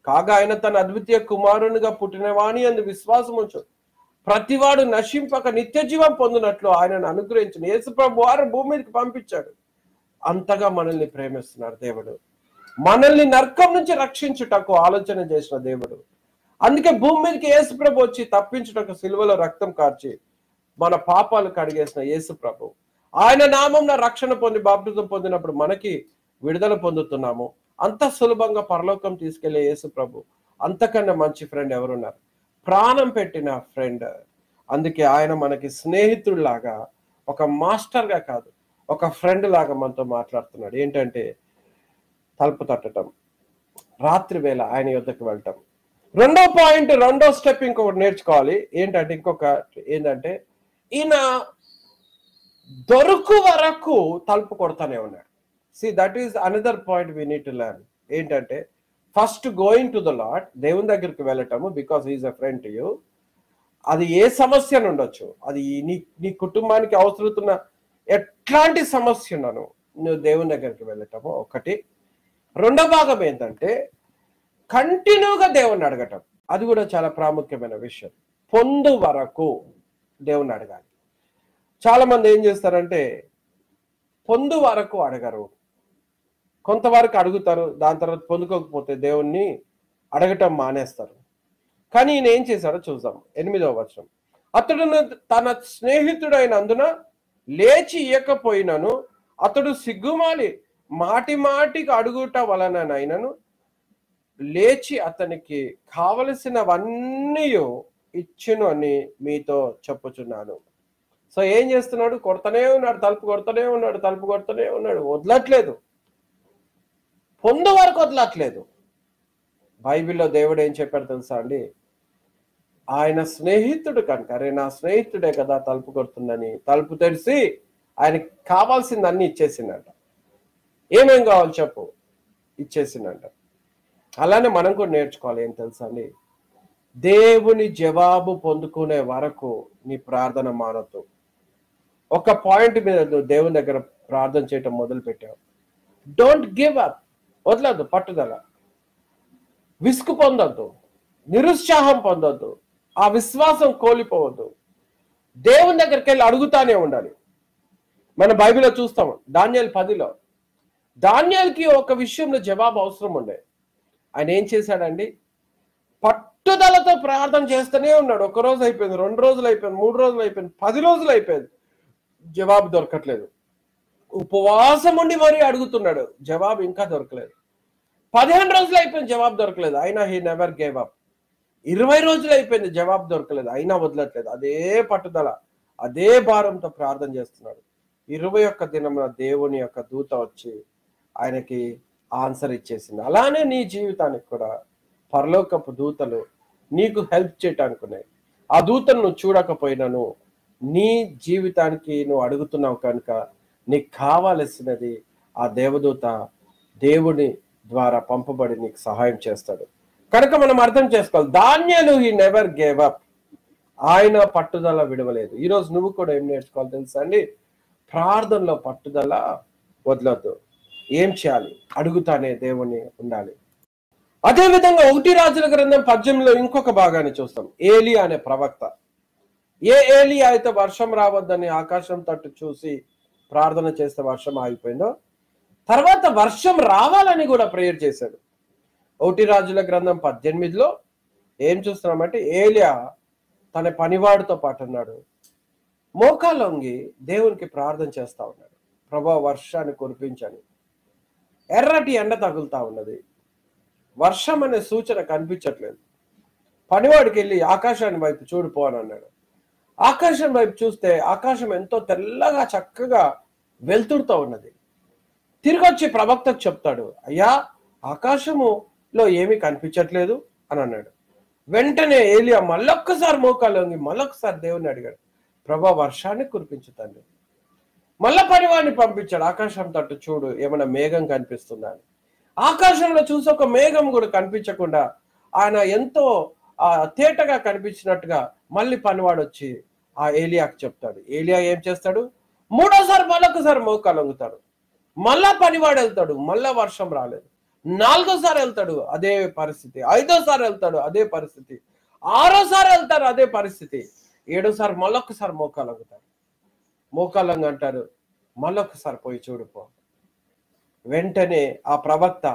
కాగా ఆయన తన అద్వితీయ కుమారునిగా పుట్టినవాణి అందు విశ్వాసం ఉంచు ప్రతివాడు నశింపక నిత్య జీవం పొందినట్లు ఆయనను అనుగ్రహించిన యేసు ప్రభు వారు భూమి మీదకి పంపించాడు. అంతగా మనల్ని ప్రేమిస్తున్నారు దేవుడు. మనల్ని నరకం నుంచి రక్షించుటకు ఆలోచన చేసిన దేవుడు. అందుకే భూమి మీదకి యేసు ప్రభు వచ్చి తప్పించుటకు సిలువలో రక్తం కార్చి మన పాపాలు కడిగేసిన యేసు ప్రభు, ఆయన నామంలో రక్షణ పొంది బాప్టిజం పొందినప్పుడు మనకి విడుదల పొందుతున్నాము. అంత సులభంగా పరలోకం తీసుకెళ్లే యేసు ప్రభు అంతకన్నా మంచి ఫ్రెండ్ ఎవరున్నారు? ప్రాణం పెట్టిన ఫ్రెండ్. అందుకే ఆయన మనకి స్నేహితుడిలాగా, ఒక మాస్టర్గా కాదు, ఒక ఫ్రెండ్ లాగా మనతో మాట్లాడుతున్నాడు. ఏంటంటే తలుపు తట్టడం, రాత్రి వేళ ఆయన యొద్దకు వెళ్ళటం. రెండో పాయింట్, రెండో స్టెప్ ఇంకొకటి నేర్చుకోవాలి. ఏంటంటే ఈయన దొరుకు వరకు తలుపు కొడతానే ఉన్నాడు. That is another point we need to learn. ఏంటంటే first going to the Lord, దేవుని దగ్గరికి వెళ్ళటము, because he is a friend to you. అది ఏ సమస్య ఉండొచ్చు, అది నీ కుటుంబానికి అవసరతున్న ఎట్లాంటి సమస్య ఉన్నాను, నువ్వు దేవుని దగ్గరికి వెళ్ళటము ఒకటి. రెండో భాగం ఏంటంటే కంటిన్యూగా దేవుణ్ణి అడగటం. అది కూడా చాలా ప్రాముఖ్యమైన విషయం. పొందు వరకు దేవుణ్ణి అడగాలి. చాలా మంది ఏం చేస్తారంటే పొందు వరకు అడగరు, కొంతవరకు అడుగుతారు, దాని తర్వాత పొందుకోకపోతే దేవుణ్ణి అడగటం మానేస్తారు. కానీ ఈయన ఏం చేశాడో చూద్దాం. 8వ వచనం, అతడు తన స్నేహితుడైనందున లేచి ఇయ్యకపోయినను అతడు సిగ్గుమాలి మాటికి అడుగుట వలననైనను లేచి అతనికి కావలసినవన్నీ ఇచ్చును అని మీతో చెప్పుచున్నాను. సో ఏం చేస్తున్నాడు? కొడతనే ఉన్నాడు, తలుపు కొడతనే ఉన్నాడు, వదలట్లేదు, పొందు వరకు వదలట్లేదు. బైబిల్లో దేవుడు ఏం చెప్పాడు తెలుసా అండి? ఆయన స్నేహితుడు కనుక, అరే నా స్నేహితుడే కదా తలుపు కొడుతుందని తలుపు తెరిచి ఆయనకి కావాల్సిందన్నీ ఇచ్చేసిందంట. ఏమేం కావాలి చెప్పు, ఇచ్చేసిందంట. అలానే మనం కూడా నేర్చుకోవాలి. ఏం తెలుసా అండి? దేవుని జవాబు పొందుకునే వరకు నీ ప్రార్థన మానొద్దు. ఒక పాయింట్ మీద నువ్వు దేవుని దగ్గర ప్రార్థన చేయటం మొదలు పెట్టావు, డోంట్ గివ్ అప్, వదలద్దు, పట్టుదల. విసుగు పొందొద్దు, నిరుత్సాహం పొందొద్దు, ఆ విశ్వాసం కోల్పోవద్దు. దేవుని దగ్గరికి వెళ్ళి అడుగుతానే ఉండాలి. మన బైబిల్లో చూస్తాం, దానియేలు 10లో దానియేలుకి ఒక విషయంలో జవాబు అవసరం ఉండే. ఆయన ఏం చేశాడండి? పట్టుదలతో ప్రార్థన చేస్తూనే ఉన్నాడు. 1 రోజు అయిపోయింది, 2 రోజులు అయిపోయింది, 3 రోజులు అయిపోయింది, 10 రోజులు అయిపోయింది, జవాబు దొరకట్లేదు. ఉపవాసం ఉండి మరీ అడుగుతున్నాడు, జవాబు ఇంకా దొరకలేదు. 15 రోజులు అయిపోయింది, జవాబు దొరకలేదు, అయినా హీ నెవర్ గేవ్ అప్. 20 రోజులు అయిపోయింది, జవాబు దొరకలేదు, అయినా వదలట్లేదు. అదే పట్టుదల, అదే భారంతో ప్రార్థన చేస్తున్నాడు. 21వ దినమున దేవుని యొక్క దూత వచ్చి ఆయనకి ఆన్సర్ ఇచ్చేసింది. అలానే నీ జీవితానికి కూడా పరలోకపు దూతలు నీకు హెల్ప్ చేయటానికి ఉన్నాయి. ఆ దూతను నువ్వు చూడకపోయినాను, నీ జీవితానికి నువ్వు అడుగుతున్నావు కనుక నీకు కావలసినది ఆ దేవదూత దేవుని ద్వారా పంపబడి నీకు సహాయం చేస్తాడు. కనుక మనం అర్థం చేసుకోవాలి, దానియేలు హీ నెవర్ గేవ్ అప్, ఆయన పట్టుదల విడవలేదు. ఈరోజు నువ్వు కూడా ఏం నేర్చుకోవాలి తెలుసా అండి? ప్రార్థనలో పట్టుదల వదలొద్దు. ఏం చేయాలి? అడుగుతానే దేవుని ఉండాలి. అదే విధంగా 1 రాజుల గ్రంథం 18లో ఇంకొక భాగాన్ని చూస్తాం. ఏలియా అనే ప్రవక్త. ఏలియా అయితే వర్షం రావద్దని ఆకాశం తట్టు చూసి ప్రార్థన చేస్తే వర్షం ఆగిపోయిందో, తర్వాత వర్షం రావాలని కూడా ప్రేయర్ చేశాడు. 1 రాజుల గ్రంథం 18లో ఏం చూస్తున్నామంటే ఏలియా తన పనివాడితో పాటు ఉన్నాడు, మోకాలొంగి దేవునికి ప్రార్థన చేస్తా ఉన్నాడు, ప్రభువా వర్షాన్ని కురిపించని. ఎర్రటి ఎండ తగులుతా ఉన్నది, వర్షం అనే సూచన కనిపించట్లేదు. పనివాడికి వెళ్ళి ఆకాశాన్ని వైపు చూడిపో అని అన్నాడు. ఆకాశం వైపు చూస్తే ఆకాశం ఎంతో తెల్లగా చక్కగా వెలుతురుతో ఉన్నది. తిరిగి వచ్చి ప్రవక్తకు చెప్తాడు, అయ్యా ఆకాశములో ఏమీ కనిపించట్లేదు అని అన్నాడు. వెంటనే ఏలియా మళ్ళొక్కసారి మోకాలొంగి మళ్ళొక్కసారి దేవుని అడిగాడు, ప్రభువా వర్షాన్ని కురిపించుతండి. మళ్ళా పనివాడిని పంపించాడు, ఆకాశం తట్టు చూడు ఏమైనా మేఘం కనిపిస్తుందా అని. ఆకాశంలో చూసి ఒక మేఘం కూడా కనిపించకుండా ఆయన ఎంతో తేటగా కనిపించినట్టుగా మళ్ళీ పనివాడు వచ్చి ఆ ఏలియాకి చెప్తాడు. ఏలియా ఏం చేస్తాడు? 3వసారి మళ్ళొకసారి మోకాలొంగుతాడు. మళ్ళా పనివాడు వెళ్తాడు, మళ్ళా వర్షం రాలేదు. 4వసారి వెళ్తాడు, అదే పరిస్థితి. 5వసారి వెళ్తాడు, అదే పరిస్థితి. 6వసారి వెళ్తారు, అదే పరిస్థితి. 7వసారి మళ్ళొక్కసారి మోకాలొంగుతాడు. మోకాలంగా అంటారు, మళ్ళొక్కసారి పోయి చూడిపో. వెంటనే ఆ ప్రవక్త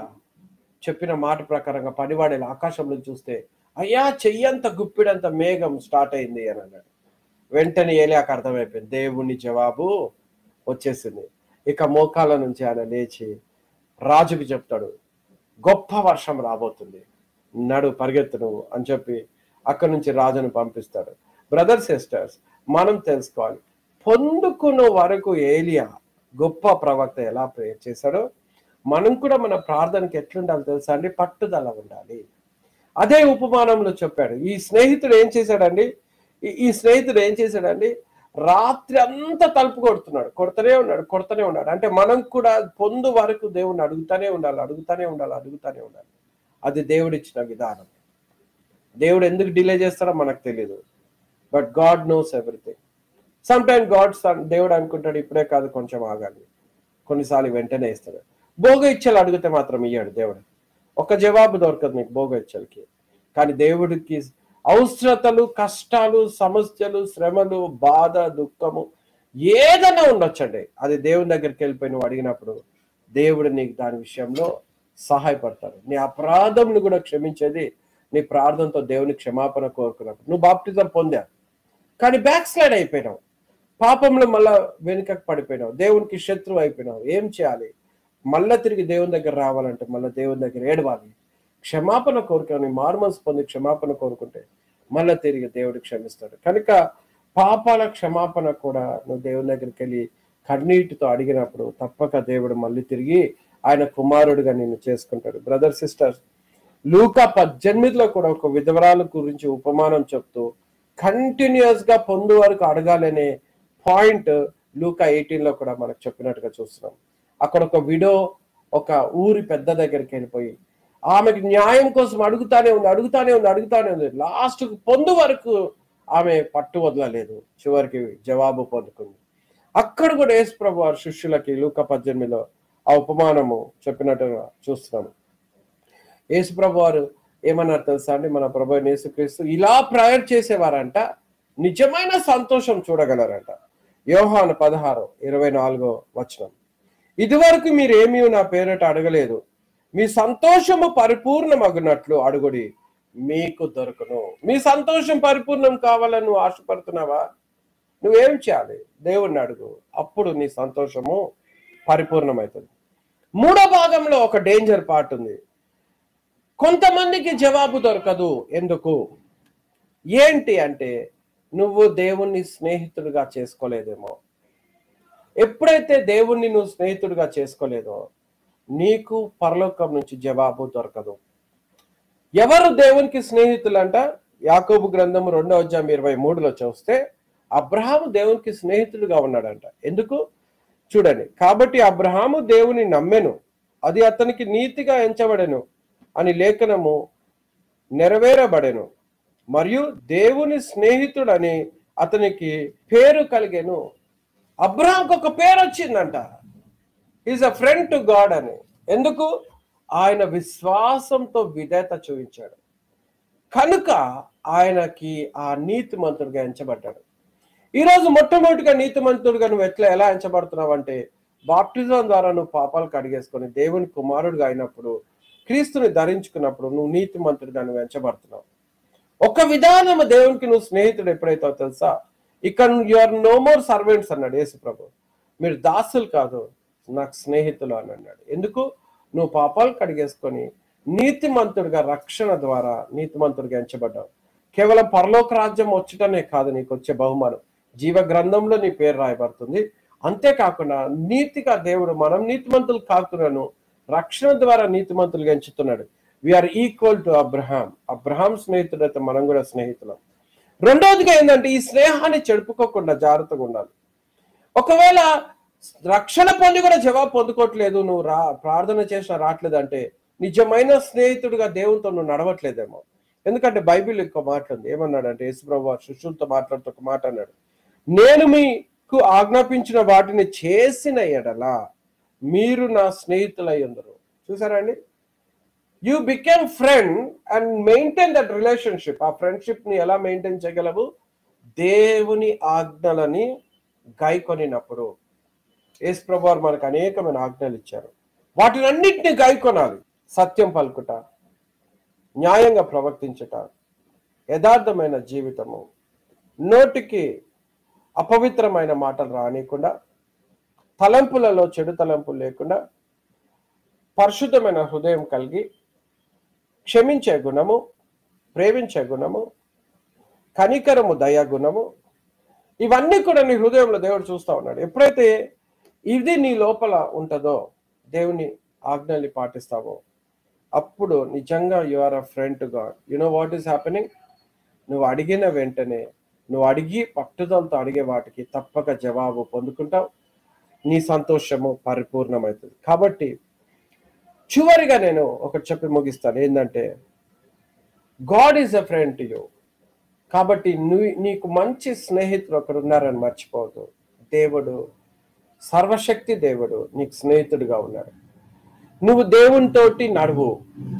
చెప్పిన మాట ప్రకారంగా పనివాడే ఆకాశంలో చూస్తే, అయ్యా చెయ్యంత గుప్పిడంత మేఘం స్టార్ట్ అయింది అని అన్నాడు. వెంటనే ఏలియాకు అర్థమైపోయింది, దేవుని జవాబు వచ్చేసింది. ఇక మోకాల నుంచి ఆయన లేచి రాజుకి చెప్తాడు, గొప్ప వర్షం రాబోతుంది, నడు పరిగెత్తు నువ్వు అని చెప్పి అక్కడి నుంచి రాజును పంపిస్తాడు. బ్రదర్స్ సిస్టర్స్, మనం తెలుసుకోవాలి, పొందుకున్న వరకు ఏలియా గొప్ప ప్రవక్త ఎలా ప్రేయర్ చేశాడో మనం కూడా మన ప్రార్థనకి ఎట్లుండాలి తెలుసా అండి? పట్టుదల ఉండాలి. అదే ఉపమానంలో చెప్పాడు. ఈ స్నేహితుడు ఏం చేశాడండి? రాత్రి అంతా తలుపు కొడుతూనే ఉన్నాడు. అంటే మనం కూడా పొందు వరకు దేవుణ్ణి అడుగుతానే ఉండాలి. అది దేవుడిచ్చిన విధానం. దేవుడు ఎందుకు డిలే చేస్తాడో మనకు తెలియదు, but God knows everything. Some time దేవుడు అనుకుంటాడు ఇప్పుడే కాదు, కొంచెం ఆగాలి. కొన్నిసార్లు వెంటనే ఇస్తాడు. భోగ ఇచ్చలు అడిగితే మాత్రం ఇయ్యాడు దేవుడు. ఒక జవాబు దొరకదు నీకు భోగ ఇచ్చలకి. కానీ దేవుడికి అవసరతలు, కష్టాలు, సమస్యలు, శ్రమలు, బాధ, దుఃఖము ఏదైనా ఉండొచ్చండి. అది దేవుని దగ్గరికి వెళ్ళిపోయి నువ్వు అడిగినప్పుడు దేవుడు నీకు దాని విషయంలో సహాయపడతాడు. నీ అపరాధంను కూడా క్షమించేది నీ ప్రార్థనతో దేవుని క్షమాపణ కోరుకున్నప్పుడు. నువ్వు బాప్టిజం పొందావు కానీ బ్యాక్ స్లైడ్ అయిపోయినావు, పాపంలో మళ్ళా వెనుకకు పడిపోయినావు, దేవునికి శత్రువు అయిపోయినావు. ఏం చేయాలి? మళ్ళా తిరిగి దేవుని దగ్గర రావాలంటే మళ్ళీ దేవుని దగ్గర ఏడవాలి, క్షమాపణ కోరుకొని మారుమనసు పొంది క్షమాపణ కోరుకుంటే మళ్ళీ తిరిగి దేవుడు క్షమిస్తాడు. కనుక పాపాల క్షమాపణ కూడా నువ్వు దేవుని దగ్గరికి వెళ్ళి కన్నీటితో అడిగినప్పుడు తప్పక దేవుడు మళ్ళీ తిరిగి ఆయన కుమారుడిగా నిన్ను చేసుకుంటాడు. బ్రదర్ సిస్టర్స్, లూకా 18లో కూడా ఒక విధవరాల గురించి ఉపమానం చెప్తూ కంటిన్యూస్ గా పొందు వరకు అడగాలనే పాయింట్ లూకా 18లో కూడా మనకు చెప్పినట్టుగా చూస్తున్నాం. అక్కడ ఒక విడో ఒక ఊరి పెద్ద దగ్గరికి వెళ్ళిపోయి ఆమెకి న్యాయం కోసం అడుగుతానే ఉంది. లాస్ట్ పొందు వరకు ఆమె పట్టు వదలలేదు, చివరికి జవాబు పొందుకుంది. అక్కడ కూడా యేసుప్రభు వారి శిష్యులకి లూకా 18లో ఆ ఉపమానము చెప్పినట్టుగా చూస్తున్నాము. యేసుప్రభు వారు ఏమన్నారు తెలుసా అండి? మన ప్రభు యేసుక్రీస్తు ఇలా ప్రేయర్ చేసేవారంట నిజమైన సంతోషం చూడగలరంట. యోహాను 16:24 ఇదివరకు మీరేమీ నా పేరిట అడగలేదు, మీ సంతోషము పరిపూర్ణమగునట్లు అడుగుడి, మీకు దొరకను. మీ సంతోషం పరిపూర్ణం కావాలని నువ్వు ఆశపడుతున్నావా? నువ్వేం చేయాలి? దేవుణ్ణి అడుగు, అప్పుడు నీ సంతోషము పరిపూర్ణమవుతుంది. మూడో భాగంలో ఒక డేంజర్ పార్ట్ ఉంది. కొంతమందికి జవాబు దొరకదు. ఎందుకు? ఏంటి అంటే నువ్వు దేవుణ్ణి స్నేహితుడిగా చేసుకోలేదేమో. ఎప్పుడైతే దేవుణ్ణి నువ్వు స్నేహితుడిగా చేసుకోలేదో నీకు పరలోకం నుంచి జవాబు దొరకదు. ఎవరు దేవునికి స్నేహితులు అంట? యాకోబు గ్రంథము 2:23 చూస్తే అబ్రహాము దేవునికి స్నేహితుడిగా ఉన్నాడంట. ఎందుకు? చూడండి, కాబట్టి అబ్రహాము దేవుని నమ్మెను, అది అతనికి నీతిగా ఎంచబడెను అని లేఖనము నెరవేరబడెను, మరియు దేవుని స్నేహితుడని అతనికి పేరు కలిగెను. అబ్రహాంకు ఒక పేరు వచ్చిందంట, is a friend to God అని. ఎందుకు? ఆయన విశ్వాసంతో విధేయత చూపించాడు కనుక ఆయనకి ఆ నీతిమంతుడిగా ఎంచబడ్డాడు. ఈరోజు మొట్టమొదటిగా నీతిమంతుడిగా నువ్వు ఎలా ఎంచబడుతున్నావు అంటే బాప్టిజం ద్వారా నువ్వు పాపాలు కడిగేసుకొని దేవుని కుమారుడిగా అయినప్పుడు, క్రీస్తుని ధరించుకున్నప్పుడు నువ్వు నీతిమంతుడిగా నువ్వు ఎంచబడుతున్నావు. ఒక విధానం దేవునికి నువ్వు స్నేహితుడు ఎప్పుడైతే తెలుసా, ఇక్కడ you are no more servants అన్నాడు యేసు ప్రభు. మీరు దాసులు కాదు, నాకు స్నేహితులు అని అన్నాడు. ఎందుకు? నువ్వు పాపాలు కడిగేసుకొని నీతిమంతుడిగా రక్షణ ద్వారా నీతిమంతుడిగా ఎంచబడ్డావు. కేవలం పరలోక రాజ్యం వచ్చటనే కాదు నీకు వచ్చే బహుమానం, జీవ గ్రంథంలో నీ పేరు రాయబడుతుంది. అంతేకాకుండా నీతిగా దేవుడు మనం నీతిమంతులు కాకున్నాను రక్షణ ద్వారా నీతిమంతులుగా ఎంచుతున్నాడు. వీఆర్ ఈక్వల్ టు అబ్రహాం స్నేహితుడైతే మనం కూడా స్నేహితులం. రెండవదిగా ఏంటంటే ఈ స్నేహాన్ని చెడుపుకోకుండా జాగ్రత్తగా ఉండాలి. ఒకవేళ రక్షణ పొంది కూడా జవాబు పొందుకోవట్లేదు, నువ్వు ప్రార్థన చేసినా రావట్లేదు అంటే నిజమైన స్నేహితుడిగా దేవునితో నువ్వు నడవట్లేదేమో. ఎందుకంటే బైబిల్ ఇంకో మాట్లాడింది, ఏమన్నాడంటే యేసుప్రభు వారు శిష్యులతో మాట్లాడుతూ ఒక మాట అన్నాడు, నేను మీకు ఆజ్ఞాపించిన వాటిని చేసిన ఎడల మీరు నా స్నేహితులై ఉందరు. చూసారా అండి? You became friend and maintain that relationship. ఆ ఫ్రెండ్షిప్ ని ఎలా మెయింటైన్ చేయగలవు? దేవుని ఆజ్ఞలని గైకొనినప్పుడు. యేసుప్రభు వారు మనకు అనేకమైన ఆజ్ఞలు ఇచ్చారు, వాటిని అన్నింటినీ గైకొనాలి. సత్యం పలుకుట, న్యాయంగా ప్రవర్తించుట, యథార్థమైన జీవితము, నోటికి అపవిత్రమైన మాటలు రానియకుండా, తలంపులలో చెడు తలంపులు లేకుండా, పరిశుద్ధమైన హృదయం కలిగి క్షమించే గుణము, ప్రేమించే గుణము, కనికరము, దయా గుణము, ఇవన్నీ కూడా నీ హృదయంలో దేవుడు చూస్తా ఉన్నాడు. ఎప్పుడైతే ఇది నీ లోపల ఉంటుందో, దేవుని ఆజ్ఞల్ని పాటిస్తావో, అప్పుడు నిజంగా you are a friend to God. You know what is happening? నువ్వు అడిగిన వెంటనే, నువ్వు అడిగి పట్టుదలతో అడిగే వాటికి తప్పక జవాబు పొందుకుంటావు. నీ సంతోషము పరిపూర్ణమవుతుంది. కాబట్టి చివరిగా నేను ఒకటి చెప్పి ముగిస్తాను. ఏంటంటే, God is a friend to you. కాబట్టి నీకు మంచి స్నేహితుడు ఒకరు ఉన్నారని మర్చిపోవద్దు. దేవుడు, సర్వశక్తి దేవుడు నీకు స్నేహితుడిగా ఉన్నాడు. నువ్వు దేవునితోటి నడువు.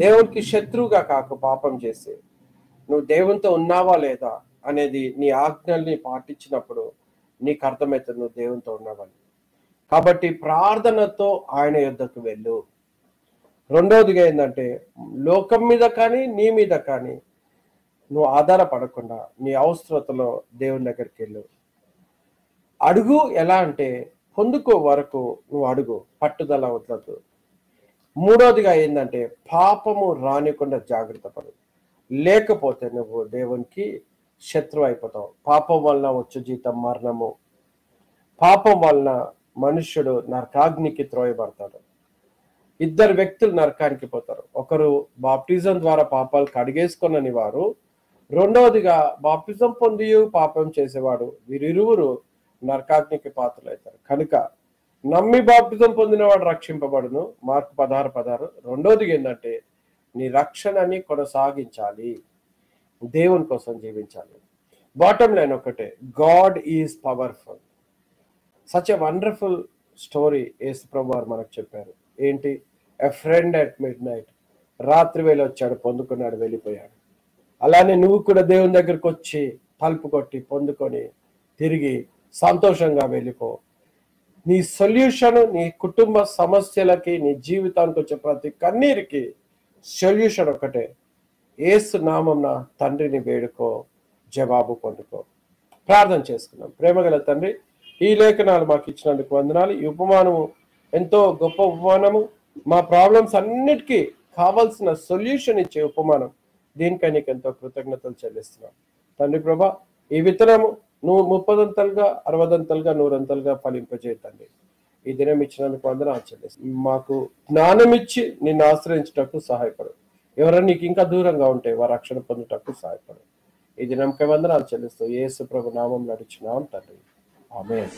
దేవునికి శత్రువుగా కాకు పాపం చేసి. నువ్వు దేవునితో ఉన్నావా లేదా అనేది నీ ఆజ్ఞల్ని పాటించినప్పుడు నీకు అర్థమవుతుంది నువ్వు దేవునితో ఉన్నావని. కాబట్టి ప్రార్థనతో ఆయన యొద్దకు వెళ్ళు. రెండవదిగా ఏంటంటే, లోకం మీద కానీ నీ మీద కానీ నువ్వు ఆధారపడకుండా నీ అవసరతలో దేవుని దగ్గరికి వెళ్ళు. అడుగు. ఎలా అంటే, పొందుకో వరకు నువ్వు అడుగు, పట్టుదల వదలదు. మూడవదిగా ఏంటంటే, పాపము రానికుండా జాగ్రత్త పడు. లేకపోతే నువ్వు దేవునికి శత్రువు అయిపోతావు. పాపం వలన వచ్చు జీతం మరణము. పాపం వలన మనుష్యుడు నరకాగ్నికి త్రోయబడతాడు. ఇద్దరు వ్యక్తులు నరకానికి పోతారు. ఒకరు బాప్టిజం ద్వారా పాపాలు కడిగేసుకున్నని వారు, రెండవదిగా బాప్టిజం పొంది పాపం చేసేవాడు. వీరిరువురు నరకాగ్నికి పాత్రలవుతారు. కనుక నమ్మి బాప్టిజం పొందినవాడు రక్షింపబడును. మార్కు 16:16. రెండవదిగా ఏంటంటే, నీ రక్షణని కొనసాగించాలి, దేవుని కోసం జీవించాలి. బాటమ్ లైన్ ఒకటే, God is powerful. Such a wonderful story యేసుప్రభు వారు మనకు చెప్పారు. ఏంటి? A friend at mid night. రాత్రి వేళ వచ్చాడు, పొందుకున్నాడు, వెళ్ళిపోయాడు. అలానే నువ్వు కూడా దేవుని దగ్గరకు వచ్చి తలుపు కొట్టి పొందుకొని తిరిగి సంతోషంగా వెళ్ళిపో. నీ సొల్యూషన్, నీ కుటుంబ సమస్యలకి, నీ జీవితానికి వచ్చే ప్రతి కన్నీరికి సొల్యూషన్ ఒకటే, యేసు నామమున తండ్రిని వేడుకో, జవాబు పొందుకో. ప్రార్థన చేసుకున్నాం. ప్రేమగల తండ్రి, ఈ లేఖనాలు మాకు ఇచ్చినందుకు వందనాలు. ఈ ఉపమానము ఎంతో గొప్ప ఉపమానము. మా ప్రాబ్లమ్స్ అన్నిటికీ కావాల్సిన సొల్యూషన్ ఇచ్చే ఉపమానం. దీనికై నీకు ఎంతో కృతజ్ఞతలు చెల్లిస్తున్నాం తండ్రి. ప్రభా, ఈ విత్తనము నువ్వు 30 60 100 ఫలింపజేయండి. ఈ దినం ఇచ్చినందుకు వందనాలు చెల్లిస్తాం. మాకు జ్ఞానం ఇచ్చి నిన్ను ఆశ్రయించుటకు సహాయపడు. ఎవరైనా నీకు ఇంకా దూరంగా ఉంటే వారు రక్షణ పొందుటకు సహాయపడు. ఈ దినంకై వందనాలు చెల్లిస్తూ యేసు ప్రభు నామం నడిచినాం తండ్రి. ఆమేన్.